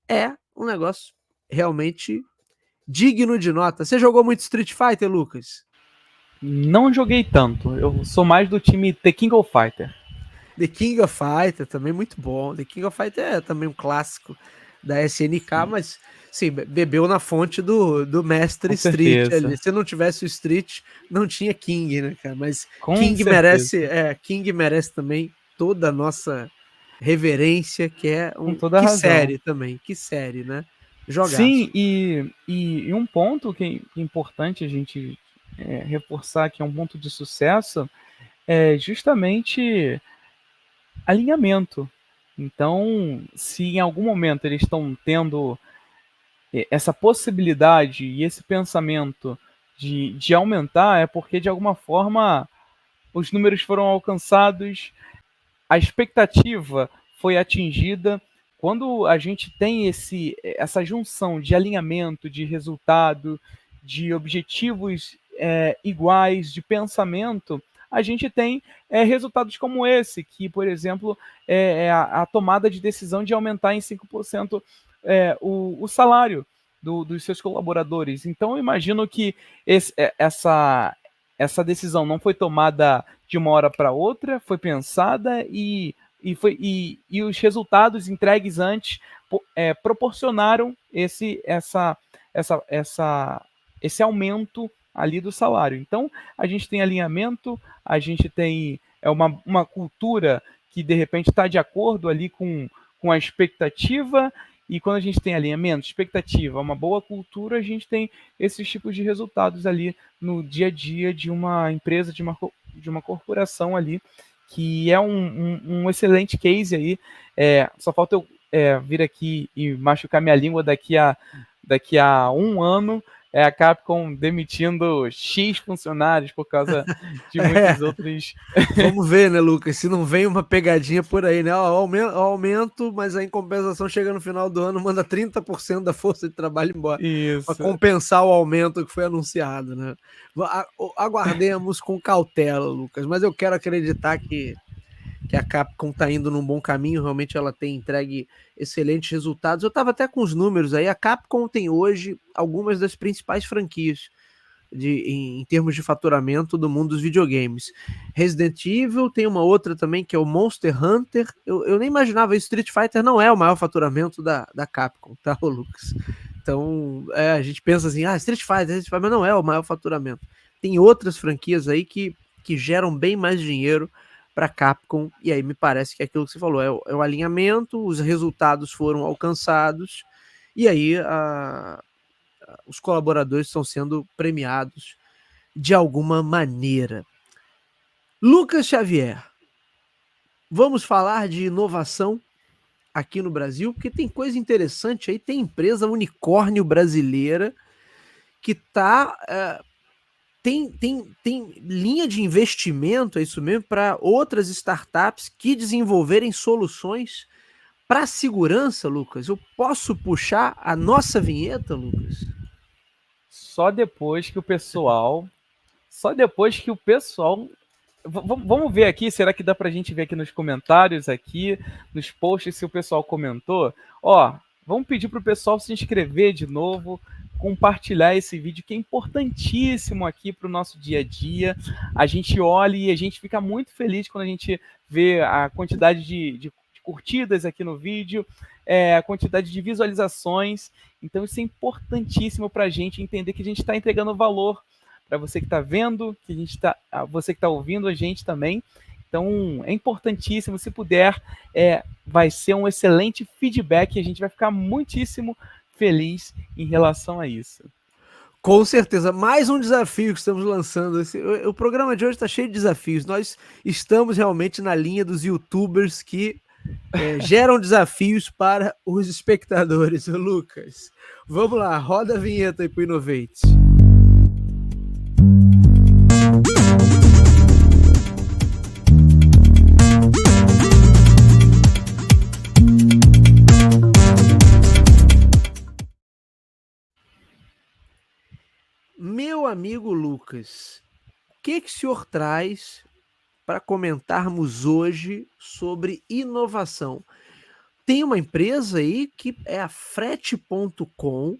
É um negócio realmente digno de nota. Você jogou muito Street Fighter, Lucas? Não joguei tanto. Eu sou mais do time The King of Fighter. The King of Fighter também muito bom. The King of Fighter é também um clássico da SNK, sim. Mas sim, bebeu na fonte do mestre Com Street certeza. ali. Se não tivesse o Street, não tinha King, né, cara? Mas Com King certeza. King merece também toda a nossa reverência, que é com toda a que razão. série também, que série, né? Jogaço. Sim, e um ponto que é importante a gente reforçar, que é um ponto de sucesso, é justamente alinhamento. Então, se em algum momento eles estão tendo essa possibilidade e esse pensamento de aumentar, é porque de alguma forma os números foram alcançados, a expectativa foi atingida. Quando a gente tem essa junção de alinhamento, de resultado, de objetivos iguais, de pensamento, a gente tem resultados como esse, que, por exemplo, é a tomada de decisão de aumentar em 5% o salário dos seus colaboradores. Então, eu imagino que essa decisão não foi tomada de uma hora para outra, foi pensada e os resultados entregues antes proporcionaram esse aumento ali do salário. Então, a gente tem alinhamento, a gente tem uma cultura que, de repente, está de acordo ali com a expectativa, e quando a gente tem alinhamento, expectativa, uma boa cultura, a gente tem esses tipos de resultados ali no dia a dia de uma empresa, de uma corporação ali, que é um excelente case aí. Só falta eu vir aqui e machucar minha língua daqui a um ano, a Capcom demitindo X funcionários por causa de muitos outros. Vamos ver, né, Lucas? Se não vem uma pegadinha por aí, né? Ó, aumento, mas em compensação chega no final do ano, manda 30% da força de trabalho embora. Para Isso. compensar o aumento que foi anunciado, né? Aguardemos com cautela, Lucas. Mas eu quero acreditar que a Capcom está indo num bom caminho, realmente ela tem entregue excelentes resultados. Eu estava até com os números aí, a Capcom tem hoje algumas das principais franquias em termos de faturamento do mundo dos videogames. Resident Evil, tem uma outra também que é o Monster Hunter. Eu nem imaginava isso, Street Fighter não é o maior faturamento da Capcom, tá, Lucas? Então, a gente pensa assim, Street Fighter, mas não é o maior faturamento. Tem outras franquias aí que geram bem mais dinheiro para Capcom, e aí me parece que é aquilo que você falou, é o alinhamento, os resultados foram alcançados, e aí os colaboradores estão sendo premiados de alguma maneira. Lucas Xavier, vamos falar de inovação aqui no Brasil, porque tem coisa interessante aí, tem empresa unicórnio brasileira que tem linha de investimento, é isso mesmo, para outras startups que desenvolverem soluções para segurança, Lucas. Eu posso puxar a nossa vinheta, Lucas? Só depois que o pessoal... Vamos ver aqui, será que dá pra gente ver aqui nos comentários, aqui, nos posts, se o pessoal comentou? Vamos pedir pro pessoal se inscrever de novo, compartilhar esse vídeo, que é importantíssimo aqui para o nosso dia a dia. A gente olha e a gente fica muito feliz quando a gente vê a quantidade de curtidas aqui no vídeo, a quantidade de visualizações. Então isso é importantíssimo para a gente entender que a gente está entregando valor para você que está vendo, você que está ouvindo a gente também. Então, é importantíssimo, se puder, vai ser um excelente feedback e a gente vai ficar muitíssimo feliz em relação a isso. Com certeza, mais um desafio que estamos lançando. O programa de hoje está cheio de desafios. Nós estamos realmente na linha dos YouTubers que geram desafios para os espectadores. Lucas, vamos lá, roda a vinheta aí para o Innovate. Meu amigo Lucas, o que o senhor traz para comentarmos hoje sobre inovação? Tem uma empresa aí que é a Frete.com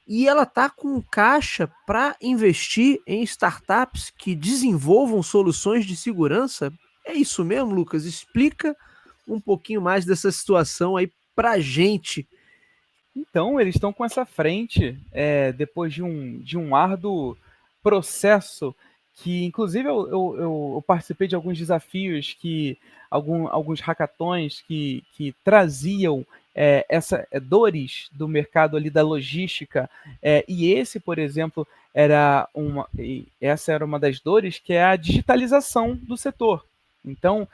e ela está com caixa para investir em startups que desenvolvam soluções de segurança. É isso mesmo, Lucas? Explica um pouquinho mais dessa situação aí para a gente. Então, eles estão com essa frente, depois de um árduo processo, que inclusive eu participei de alguns desafios, alguns hackathons que traziam dores do mercado ali da logística, e esse, por exemplo, essa era uma das dores, que é a digitalização do setor. Então,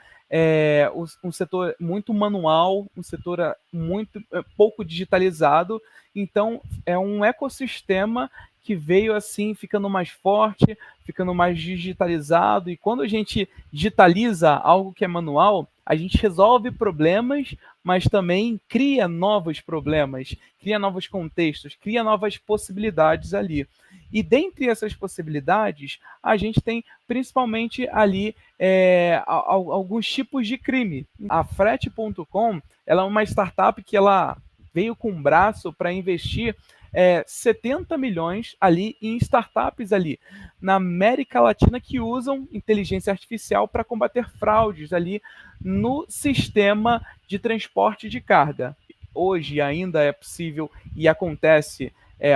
um setor muito manual, um setor muito pouco digitalizado. Então, é um ecossistema que veio assim, ficando mais forte, ficando mais digitalizado. E quando a gente digitaliza algo que é manual, a gente resolve problemas, mas também cria novos problemas, cria novos contextos, cria novas possibilidades ali. E dentre essas possibilidades, a gente tem principalmente ali alguns tipos de crime. A Frete.com, ela é uma startup que ela veio com um braço para investir 70 milhões ali em startups ali na América Latina que usam inteligência artificial para combater fraudes ali no sistema de transporte de carga. Hoje ainda é possível e acontece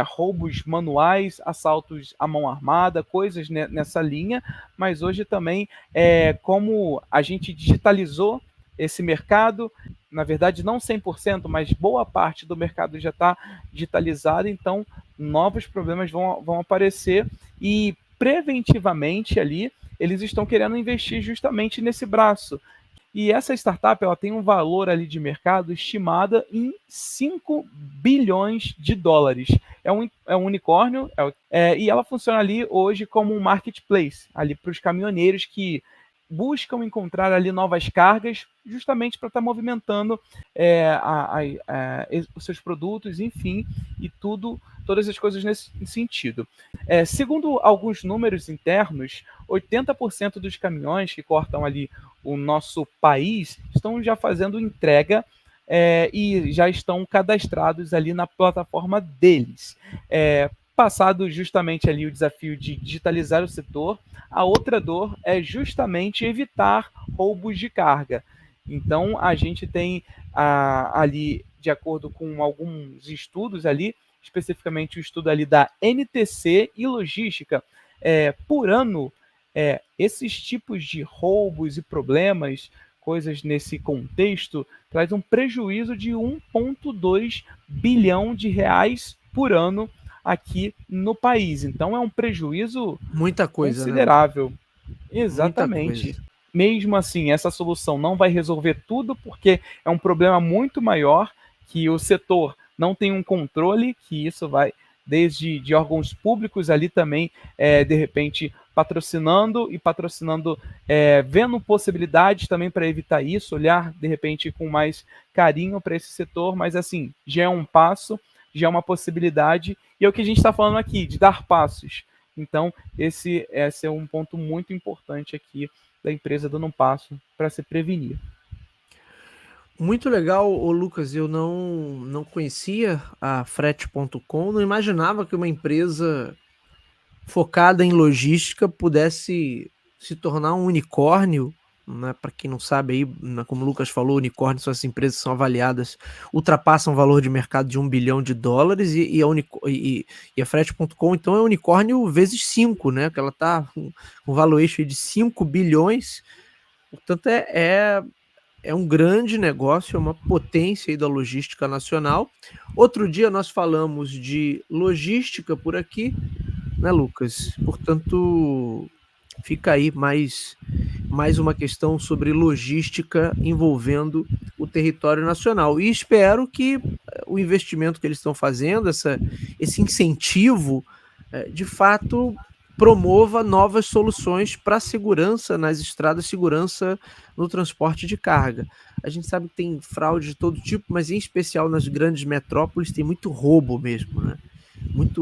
roubos manuais, assaltos à mão armada, coisas nessa linha, mas hoje também, como a gente digitalizou esse mercado, na verdade não 100%, mas boa parte do mercado já está digitalizado, então novos problemas vão aparecer e preventivamente ali eles estão querendo investir justamente nesse braço, E essa startup ela tem um valor ali de mercado estimada em 5 bilhões de dólares. É um unicórnio e ela funciona ali hoje como um marketplace ali para os caminhoneiros que buscam encontrar ali novas cargas justamente para estar movimentando os seus produtos, enfim, e todas as coisas nesse sentido. Segundo alguns números internos, 80% dos caminhões que cortam ali o nosso país estão já fazendo entrega e já estão cadastrados ali na plataforma deles. Passado justamente ali o desafio de digitalizar o setor, a outra dor é justamente evitar roubos de carga. Então, a gente tem ali, de acordo com alguns estudos ali, especificamente o estudo ali da NTC e logística, por ano, esses tipos de roubos e problemas, coisas nesse contexto, traz um prejuízo de 1,2 bilhão de reais por ano aqui no país. Então é um prejuízo Muita coisa, né, Lucas? considerável. Muita coisa. Exatamente. Mesmo assim, essa solução não vai resolver tudo, porque é um problema muito maior, que o setor não tem um controle, que isso vai desde de órgãos públicos ali também, de repente, patrocinando, vendo possibilidades também para evitar isso, olhar, de repente, com mais carinho para esse setor, mas assim, já é um passo, já é uma possibilidade, e é o que a gente está falando aqui, de dar passos. Então, esse é um ponto muito importante aqui da empresa dando um passo para se prevenir. Muito legal, ô Lucas. Eu não conhecia a Frete.com, não imaginava que uma empresa focada em logística pudesse se tornar um unicórnio, né? Para quem não sabe aí, né, como o Lucas falou, unicórnios são as empresas que são avaliadas, ultrapassam o valor de mercado de $1 bilhão e a Frete.com, então, é unicórnio vezes 5, né? Que ela está com um valuation de 5 bilhões, portanto é um grande negócio, é uma potência aí da logística nacional. Outro dia nós falamos de logística por aqui, né, Lucas? Portanto, fica aí mais uma questão sobre logística envolvendo o território nacional. E espero que o investimento que eles estão fazendo, esse incentivo, de fato promova novas soluções para a segurança nas estradas, segurança no transporte de carga. A gente sabe que tem fraude de todo tipo, mas em especial nas grandes metrópoles tem muito roubo mesmo, né? Muito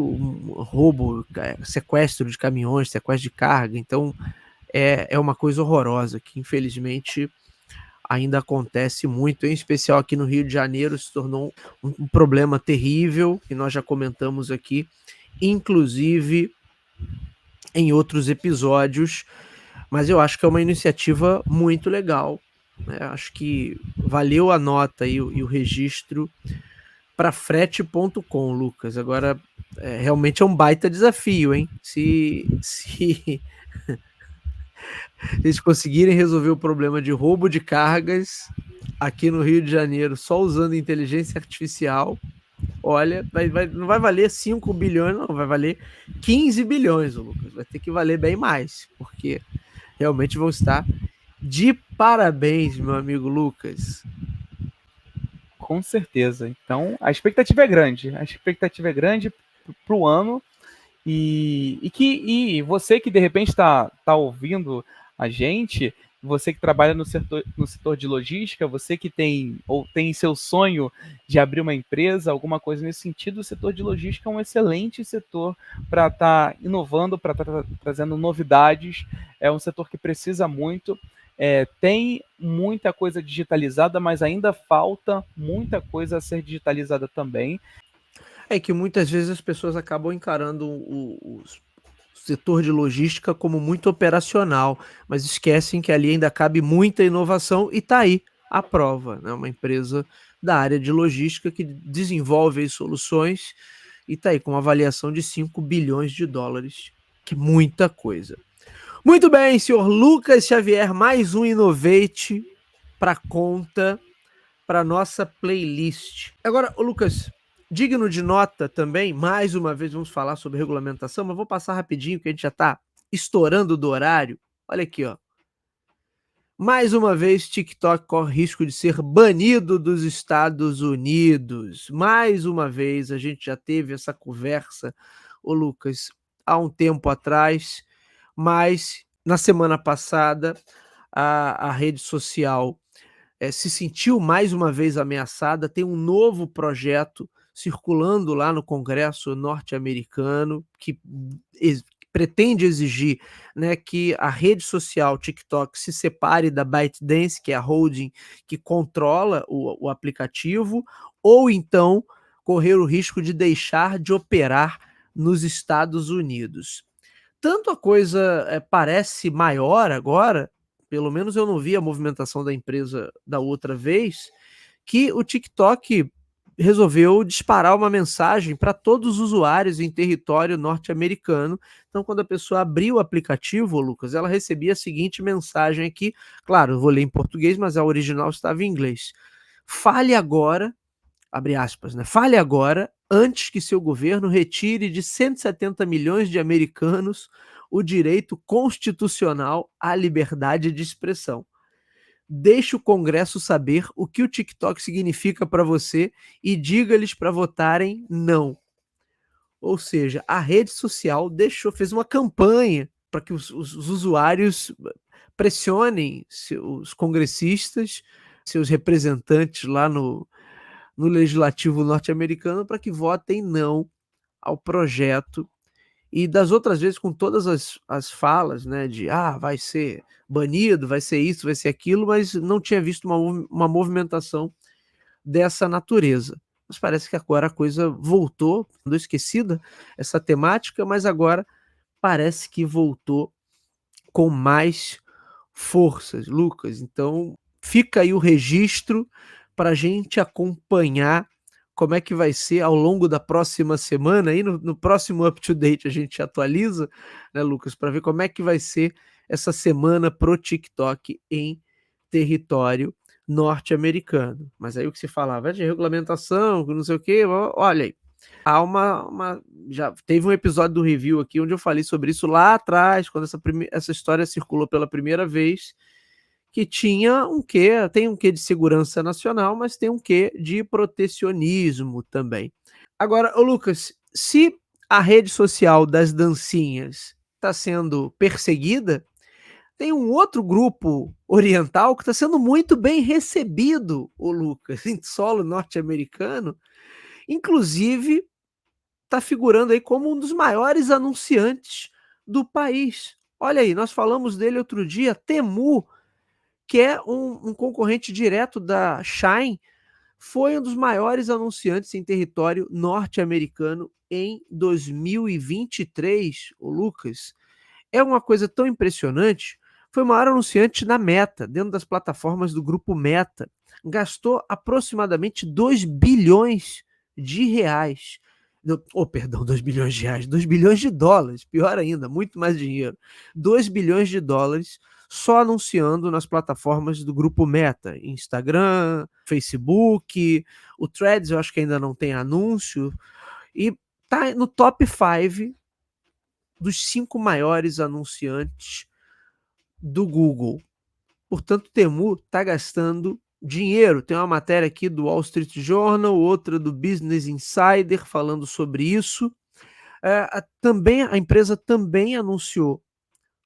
roubo, sequestro de caminhões, sequestro de carga. Então é uma coisa horrorosa que infelizmente ainda acontece muito, em especial aqui no Rio de Janeiro, se tornou um problema terrível, que nós já comentamos aqui, inclusive em outros episódios, mas eu acho que é uma iniciativa muito legal, né? Acho que valeu a nota e o registro para frete.com, Lucas. Agora, realmente é um baita desafio, hein? Se eles conseguirem resolver o problema de roubo de cargas aqui no Rio de Janeiro só usando inteligência artificial, olha, não vai valer 5 bilhões, não, vai valer 15 bilhões, Lucas. Vai ter que valer bem mais, porque realmente vão estar de parabéns, meu amigo Lucas. Com certeza. Então, a expectativa é grande. A expectativa é grande para o ano. E você que de repente está ouvindo a gente, você que trabalha no setor de logística, você que tem seu sonho de abrir uma empresa, alguma coisa nesse sentido, o setor de logística é um excelente setor para estar inovando, para estar trazendo novidades. É um setor que precisa muito. Tem muita coisa digitalizada, mas ainda falta muita coisa a ser digitalizada também. É que muitas vezes as pessoas acabam encarando o setor de logística como muito operacional, mas esquecem que ali ainda cabe muita inovação e está aí a prova, né? Uma empresa da área de logística que desenvolve soluções e está aí com uma avaliação de 5 bilhões de dólares, que muita coisa. Muito bem, senhor Lucas Xavier, mais um Innovate para conta, para nossa playlist. Agora, Lucas, digno de nota também, mais uma vez vamos falar sobre regulamentação, mas vou passar rapidinho que a gente já está estourando do horário. Olha aqui, ó. Mais uma vez, TikTok corre risco de ser banido dos Estados Unidos. Mais uma vez, a gente já teve essa conversa, ô Lucas, há um tempo atrás, mas na semana passada a rede social se sentiu mais uma vez ameaçada. Tem um novo projeto circulando lá no Congresso norte-americano que pretende exigir, né, que a rede social TikTok se separe da ByteDance, que é a holding que controla o aplicativo, ou então correr o risco de deixar de operar nos Estados Unidos. Tanto a coisa parece maior agora, pelo menos eu não vi a movimentação da empresa da outra vez, que o TikTok resolveu disparar uma mensagem para todos os usuários em território norte-americano. Então, quando a pessoa abriu o aplicativo, Lucas, ela recebia a seguinte mensagem aqui. Claro, eu vou ler em português, mas a original estava em inglês. Fale agora, abre aspas, né? Fale agora, antes que seu governo retire de 170 milhões de americanos o direito constitucional à liberdade de expressão. Deixe o Congresso saber o que o TikTok significa para você e diga-lhes para votarem não. Ou seja, a rede social fez uma campanha para que os usuários pressionem os congressistas, seus representantes lá no legislativo norte-americano para que votem não ao projeto. E das outras vezes, com todas as falas, né, de vai ser banido, vai ser isso, vai ser aquilo, mas não tinha visto uma movimentação dessa natureza. Mas parece que agora a coisa voltou, andou esquecida essa temática, mas agora parece que voltou com mais forças, Lucas. Então fica aí o registro para a gente acompanhar como é que vai ser ao longo da próxima semana. Aí no próximo Up to Date a gente atualiza, né, Lucas, para ver como é que vai ser essa semana pro TikTok em território norte-americano. Mas aí o que se falava de regulamentação, não sei o quê, olha aí. Já teve um episódio do review aqui onde eu falei sobre isso lá atrás, quando essa história circulou pela primeira vez, que tem um quê de segurança nacional, mas tem um quê de protecionismo também. Agora, ô Lucas, se a rede social das dancinhas está sendo perseguida, tem um outro grupo oriental que está sendo muito bem recebido, ô Lucas, em solo norte-americano, inclusive está figurando aí como um dos maiores anunciantes do país. Olha aí, nós falamos dele outro dia, Temu, que é um concorrente direto da Shein, foi um dos maiores anunciantes em território norte-americano em 2023, o Lucas. É uma coisa tão impressionante. Foi o maior anunciante na Meta, dentro das plataformas do grupo Meta. Gastou aproximadamente 2 bilhões de reais. Perdão, 2 bilhões de reais, 2 bilhões de dólares, pior ainda, muito mais dinheiro. 2 bilhões de dólares só anunciando nas plataformas do grupo Meta, Instagram, Facebook, o Threads eu acho que ainda não tem anúncio, e tá no top 5 dos 5 maiores anunciantes do Google. Portanto, Temu está gastando dinheiro. Tem uma matéria aqui do Wall Street Journal, outra do Business Insider falando sobre isso. Também a empresa também anunciou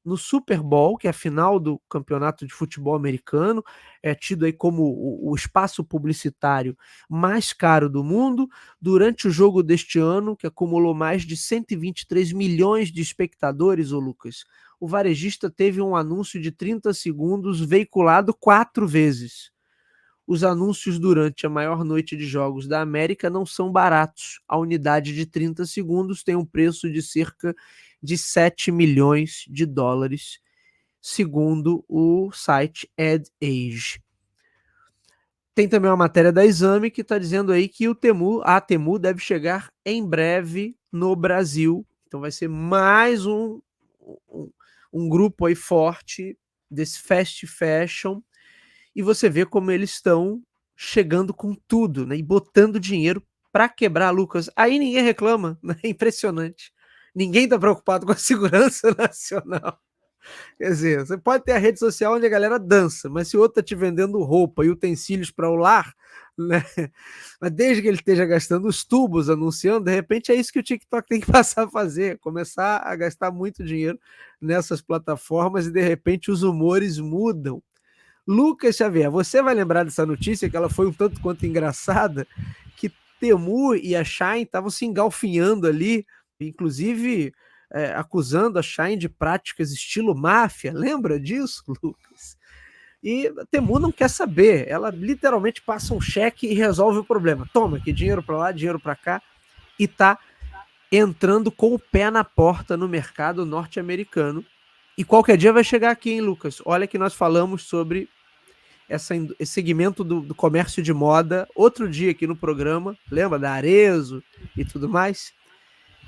no Super Bowl, que é a final do campeonato de futebol americano, é tido aí como o espaço publicitário mais caro do mundo, durante o jogo deste ano, que acumulou mais de 123 milhões de espectadores, ô Lucas, o varejista teve um anúncio de 30 segundos veiculado 4 vezes. Os anúncios durante a maior noite de jogos da América não são baratos. A unidade de 30 segundos tem um preço de cerca de 7 milhões de dólares, segundo o site AdAge. Tem também uma matéria da Exame que está dizendo aí que a Temu deve chegar em breve no Brasil. Então vai ser mais um grupo aí forte desse fast fashion. E você vê como eles estão chegando com tudo, né? E botando dinheiro para quebrar, Lucas. Aí ninguém reclama, né? É impressionante. Ninguém está preocupado com a segurança nacional. Quer dizer, você pode ter a rede social onde a galera dança, mas se o outro tá te vendendo roupa e utensílios para o lar, né? Mas desde que ele esteja gastando os tubos anunciando, de repente é isso que o TikTok tem que passar a fazer, começar a gastar muito dinheiro nessas plataformas e de repente os humores mudam. Lucas Xavier, você vai lembrar dessa notícia que ela foi um tanto quanto engraçada, que Temu e a Shine estavam se engalfinhando ali, inclusive acusando a Shine de práticas estilo máfia. Lembra disso, Lucas? E a Temu não quer saber, ela literalmente passa um cheque e resolve o problema. Toma, que dinheiro para lá, dinheiro para cá, e tá entrando com o pé na porta no mercado norte-americano. E qualquer dia vai chegar aqui, hein, Lucas? Olha que nós falamos sobre esse segmento do comércio de moda outro dia aqui no programa. Lembra da Arezzo e tudo mais?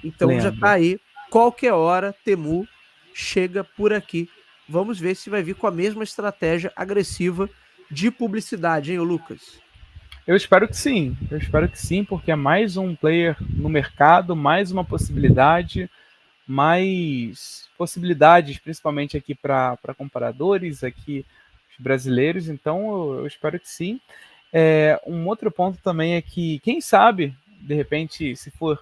Então já tá aí. Qualquer hora, Temu chega por aqui. Vamos ver se vai vir com a mesma estratégia agressiva de publicidade, hein, Lucas? Eu espero que sim, porque é mais um player no mercado, mais uma possibilidade, mais possibilidades, principalmente aqui para comparadores, aqui brasileiros, então eu espero que sim. Um outro ponto também é que, quem sabe, de repente, se for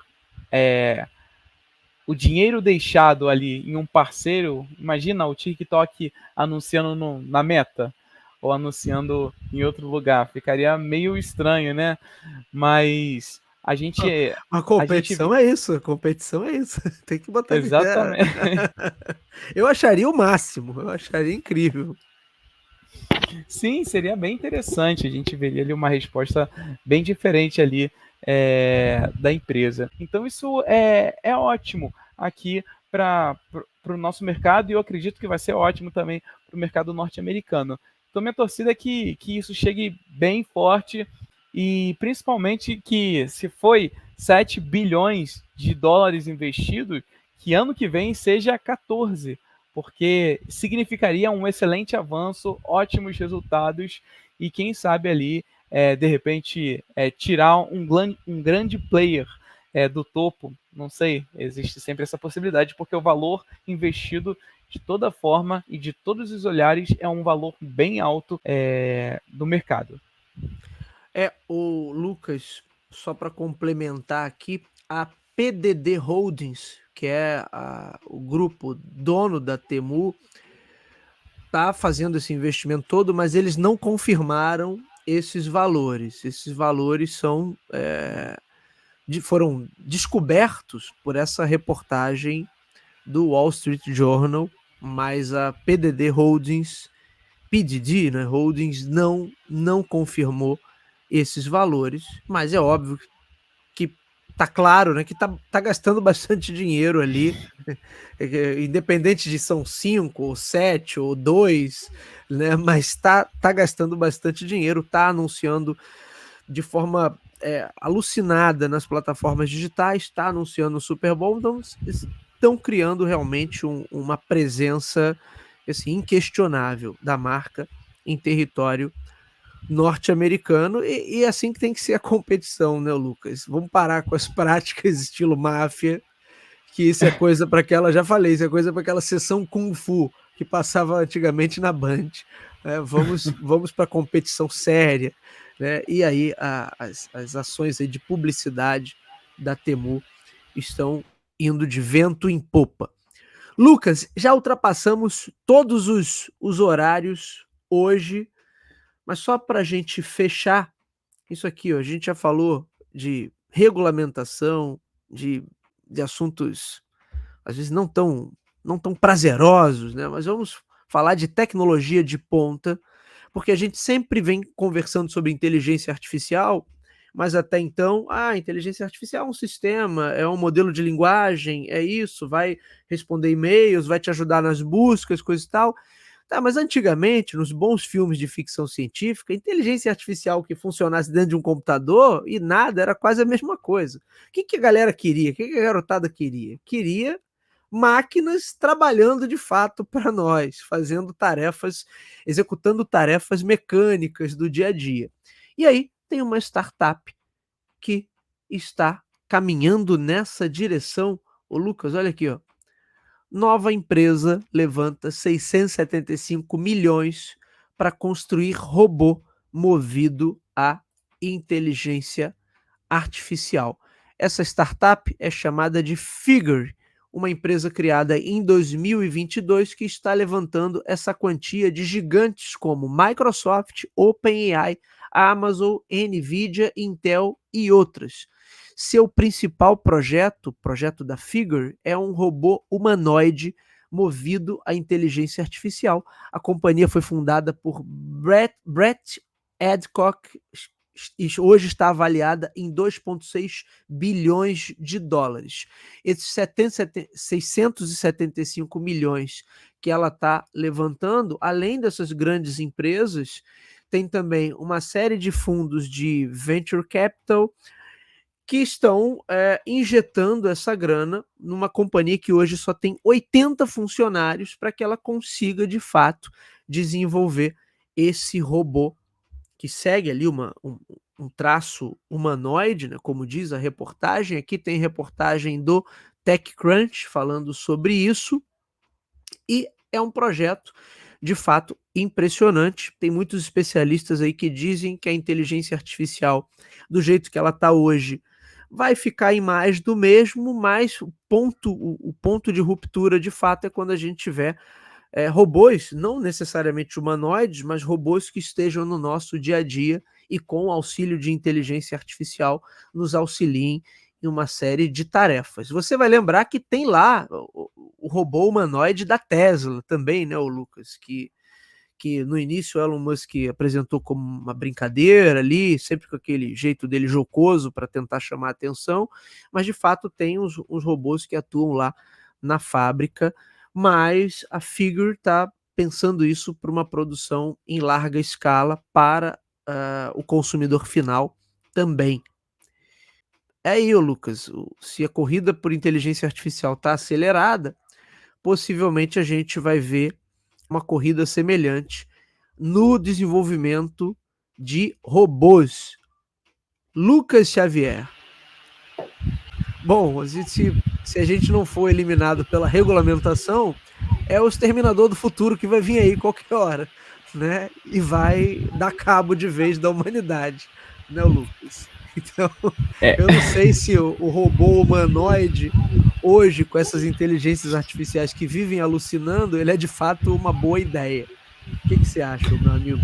o dinheiro deixado ali em um parceiro, imagina o TikTok anunciando na Meta, ou anunciando em outro lugar, ficaria meio estranho, né? Mas a gente... A competição é isso, tem que botar... Exatamente. Eu acharia o máximo, eu acharia incrível. Sim, seria bem interessante, a gente veria ali uma resposta bem diferente ali da empresa. Então isso é ótimo aqui para o nosso mercado e eu acredito que vai ser ótimo também para o mercado norte-americano. Então minha torcida é que isso chegue bem forte e principalmente que se foi 7 bilhões de dólares investidos, que ano que vem seja 14, porque significaria um excelente avanço, ótimos resultados e quem sabe ali, de repente, tirar um grande player do topo, não sei, existe sempre essa possibilidade, porque o valor investido de toda forma e de todos os olhares é um valor bem alto do mercado. O Lucas, só para complementar aqui, a PDD Holdings, que é o grupo dono da Temu, está fazendo esse investimento todo, mas eles não confirmaram esses valores. Esses valores foram descobertos por essa reportagem do Wall Street Journal, mas a PDD Holdings, PDD, né, Holdings, não confirmou esses valores, mas é óbvio que tá claro, né, que tá gastando bastante dinheiro ali, independente de são 5 ou 7 ou 2, né, mas tá gastando bastante dinheiro, tá anunciando de forma alucinada nas plataformas digitais, tá anunciando o Super Bowl, então estão criando realmente uma presença assim, inquestionável da marca em território norte-americano e assim que tem que ser a competição, né, Lucas? Vamos parar com as práticas estilo máfia, que isso é coisa para aquela, já falei, isso é coisa para aquela sessão Kung Fu que passava antigamente na Band. Vamos para competição séria, né? E aí as ações aí de publicidade da Temu estão indo de vento em popa. Lucas, já ultrapassamos todos os horários hoje, mas só para a gente fechar isso aqui, ó, a gente já falou de regulamentação, de assuntos às vezes não tão prazerosos, né? Mas vamos falar de tecnologia de ponta, porque a gente sempre vem conversando sobre inteligência artificial, mas até então, inteligência artificial é um sistema, é um modelo de linguagem, é isso, vai responder e-mails, vai te ajudar nas buscas, coisa e tal. Tá, mas antigamente, nos bons filmes de ficção científica, inteligência artificial que funcionasse dentro de um computador e nada, era quase a mesma coisa. O que a galera queria? O que a garotada queria? Queria máquinas trabalhando de fato para nós, fazendo tarefas, executando tarefas mecânicas do dia a dia. E aí tem uma startup que está caminhando nessa direção. Ô Lucas, olha aqui, ó. nova empresa levanta 675 milhões para construir robô movido a inteligência artificial. Essa startup é chamada de Figure, uma empresa criada em 2022 que está levantando essa quantia de gigantes como Microsoft, OpenAI, Amazon, Nvidia, Intel e outras. Seu principal projeto, projeto da Figure, é um robô humanoide movido à inteligência artificial. A companhia foi fundada por Brett Adcock e hoje está avaliada em 2,6 bilhões de dólares. Esses 675 milhões que ela está levantando, além dessas grandes empresas, tem também uma série de fundos de venture capital que estão injetando essa grana numa companhia que hoje só tem 80 funcionários para que ela consiga, de fato, desenvolver esse robô que segue ali um traço humanoide, né, como diz a reportagem. Aqui tem reportagem do TechCrunch falando sobre isso, e é um projeto de fato impressionante. Tem muitos especialistas aí que dizem que a inteligência artificial, do jeito que ela está hoje, vai ficar em mais do mesmo, mas o ponto de ruptura de fato é quando a gente tiver robôs, não necessariamente humanoides, mas robôs que estejam no nosso dia a dia e com o auxílio de inteligência artificial nos auxiliem em uma série de tarefas. Você vai lembrar que tem lá o robô humanoide da Tesla também, né, o Lucas, que no início o Elon Musk apresentou como uma brincadeira ali, sempre com aquele jeito dele jocoso para tentar chamar a atenção, mas de fato tem uns robôs que atuam lá na fábrica, mas a Figure está pensando isso para uma produção em larga escala para o consumidor final também. É aí, Lucas, se a corrida por inteligência artificial está acelerada, possivelmente a gente vai ver uma corrida semelhante no desenvolvimento de robôs. Lucas Xavier. Bom, se a gente não for eliminado pela regulamentação, é o Exterminador do Futuro que vai vir aí qualquer hora, né? E vai dar cabo de vez da humanidade, né, Lucas? Então, eu não sei se o robô humanoide, hoje, com essas inteligências artificiais que vivem alucinando, ele é de fato uma boa ideia. O que você acha, meu amigo?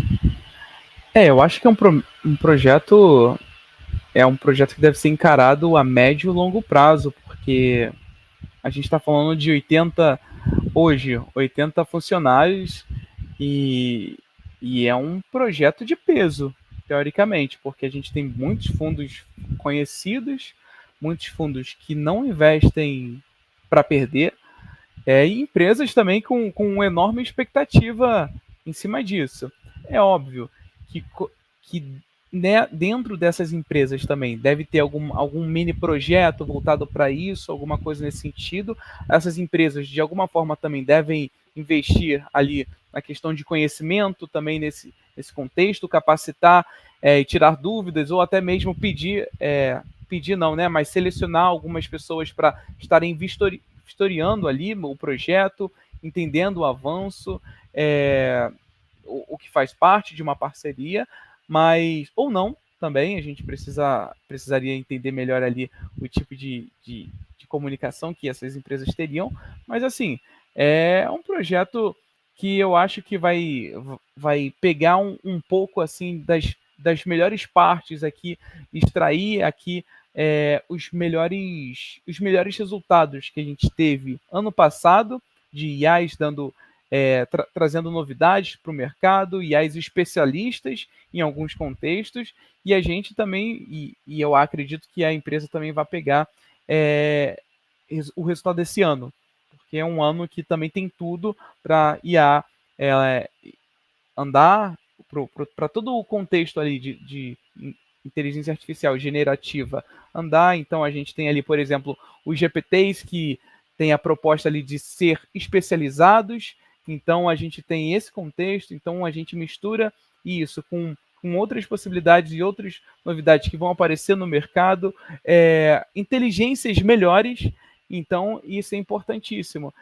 Eu acho que é um projeto. É um projeto que deve ser encarado a médio e longo prazo, porque a gente está falando de 80 funcionários e é um projeto de peso, teoricamente, porque a gente tem muitos fundos conhecidos, muitos fundos que não investem para perder, e empresas também com uma enorme expectativa em cima disso. É óbvio que né, dentro dessas empresas também deve ter algum mini projeto voltado para isso, alguma coisa nesse sentido. Essas empresas, de alguma forma, também devem investir ali na questão de conhecimento, também nesse contexto, capacitar e tirar dúvidas, ou até mesmo pedir não, né, mas selecionar algumas pessoas para estarem vistoriando ali o projeto, entendendo o avanço, o que faz parte de uma parceria, mas ou não também, a gente precisaria entender melhor ali o tipo de comunicação que essas empresas teriam, mas assim, é um projeto que eu acho que vai pegar um pouco assim das melhores partes aqui, extrair aqui os melhores resultados que a gente teve ano passado, de IAs trazendo novidades para o mercado, IAs especialistas em alguns contextos, e a gente também, e eu acredito que a empresa também vai pegar o resultado desse ano, porque é um ano que também tem tudo para IA andar, para todo o contexto ali de inteligência artificial generativa andar. Então a gente tem ali, por exemplo, os GPTs que tem a proposta ali de ser especializados. Então a gente tem esse contexto, então a gente mistura isso com outras possibilidades e outras novidades que vão aparecer no mercado, inteligências melhores. Então isso é importantíssimo.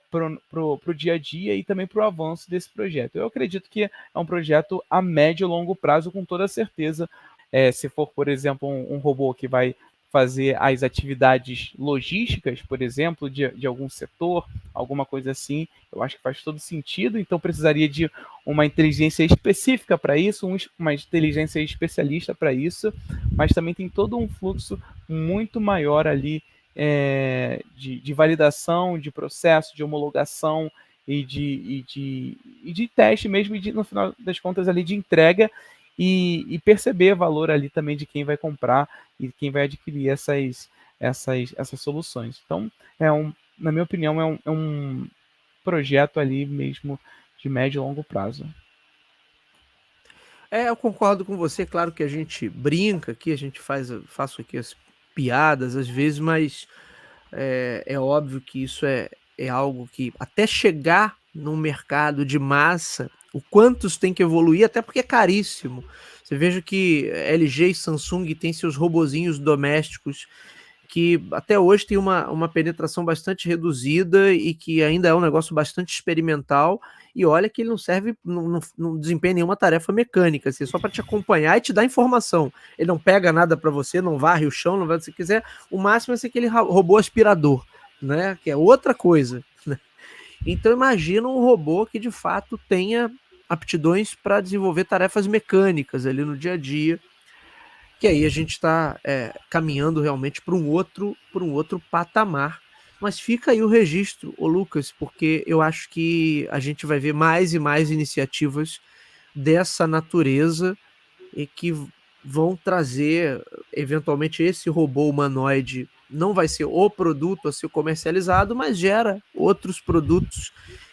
para o dia a dia e também para o avanço desse projeto. Eu acredito que é um projeto a médio e longo prazo, com toda certeza. Se for, por exemplo, um robô que vai fazer as atividades logísticas, por exemplo, de algum setor, alguma coisa assim, eu acho que faz todo sentido. Então, precisaria de uma inteligência específica para isso, uma inteligência especialista para isso, mas também tem todo um fluxo muito maior ali de validação, de processo, de homologação e de teste mesmo, e no final das contas ali de entrega e perceber valor ali também de quem vai comprar e quem vai adquirir essas soluções. Então, na minha opinião, é um projeto ali mesmo de médio e longo prazo. Eu concordo com você, claro que a gente brinca aqui, a gente faço aqui as piadas às vezes, mas é óbvio que isso é algo que até chegar num mercado de massa, o quantos tem que evoluir, até porque é caríssimo. Você veja que LG e Samsung têm seus robozinhos domésticos que até hoje tem uma penetração bastante reduzida e que ainda é um negócio bastante experimental. E olha que ele não serve, não desempenha nenhuma tarefa mecânica, assim, só para te acompanhar e te dar informação. Ele não pega nada para você, não varre o chão, não vai o que você quiser. O máximo é ser aquele robô aspirador, né? Que é outra coisa. Né? Então imagina um robô que de fato tenha aptidões para desenvolver tarefas mecânicas ali no dia a dia, que aí a gente está caminhando realmente para um outro patamar. Mas fica aí o registro, ô Lucas, porque eu acho que a gente vai ver mais e mais iniciativas dessa natureza e que vão trazer, eventualmente, esse robô humanoide não vai ser o produto a ser comercializado, mas gera outros produtos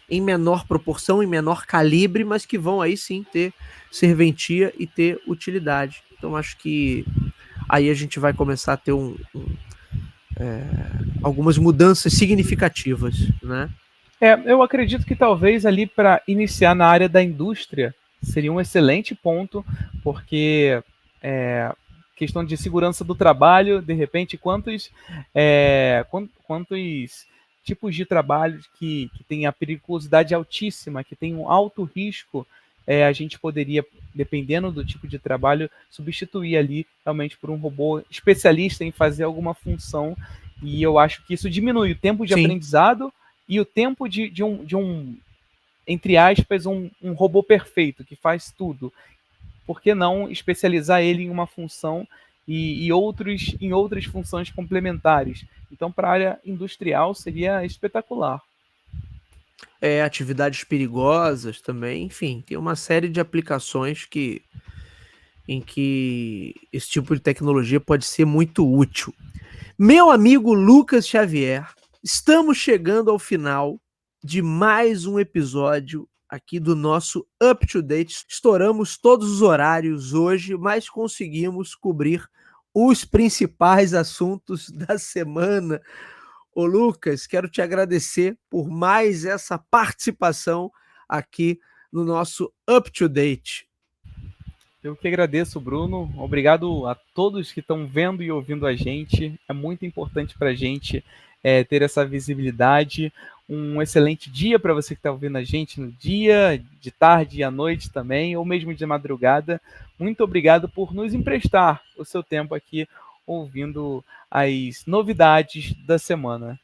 em menor proporção, em menor calibre, mas que vão aí sim ter serventia e ter utilidade. Então acho que aí a gente vai começar a ter algumas mudanças significativas, né? Eu acredito que talvez ali para iniciar na área da indústria seria um excelente ponto, porque questão de segurança do trabalho, de repente, quantos tipos de trabalho que tem a periculosidade altíssima, que tem um alto risco, a gente poderia, dependendo do tipo de trabalho, substituir ali realmente por um robô especialista em fazer alguma função. E eu acho que isso diminui o tempo de Sim. aprendizado e o tempo de um entre aspas, um robô perfeito que faz tudo. Por que não especializar ele em uma função e em outras funções complementares? Então, para a área industrial seria espetacular. Atividades perigosas também, enfim, tem uma série de aplicações em que esse tipo de tecnologia pode ser muito útil. Meu amigo Lucas Xavier, estamos chegando ao final de mais um episódio aqui do nosso Up to Date. Estouramos todos os horários hoje, mas conseguimos cobrir os principais assuntos da semana. Ô Lucas, quero te agradecer por mais essa participação aqui no nosso Up to Date. Eu que agradeço, Bruno. Obrigado a todos que estão vendo e ouvindo a gente. É muito importante para a gente ter essa visibilidade. Um excelente dia para você que está ouvindo a gente no dia, de tarde e à noite também, ou mesmo de madrugada. Muito obrigado por nos emprestar o seu tempo aqui ouvindo as novidades da semana.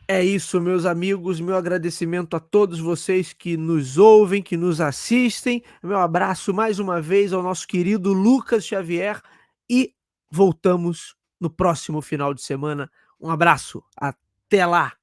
É isso, meus amigos. Meu agradecimento a todos vocês que nos ouvem, que nos assistem. Meu abraço mais uma vez ao nosso querido Lucas Xavier e voltamos no próximo final de semana. Um abraço. Até lá.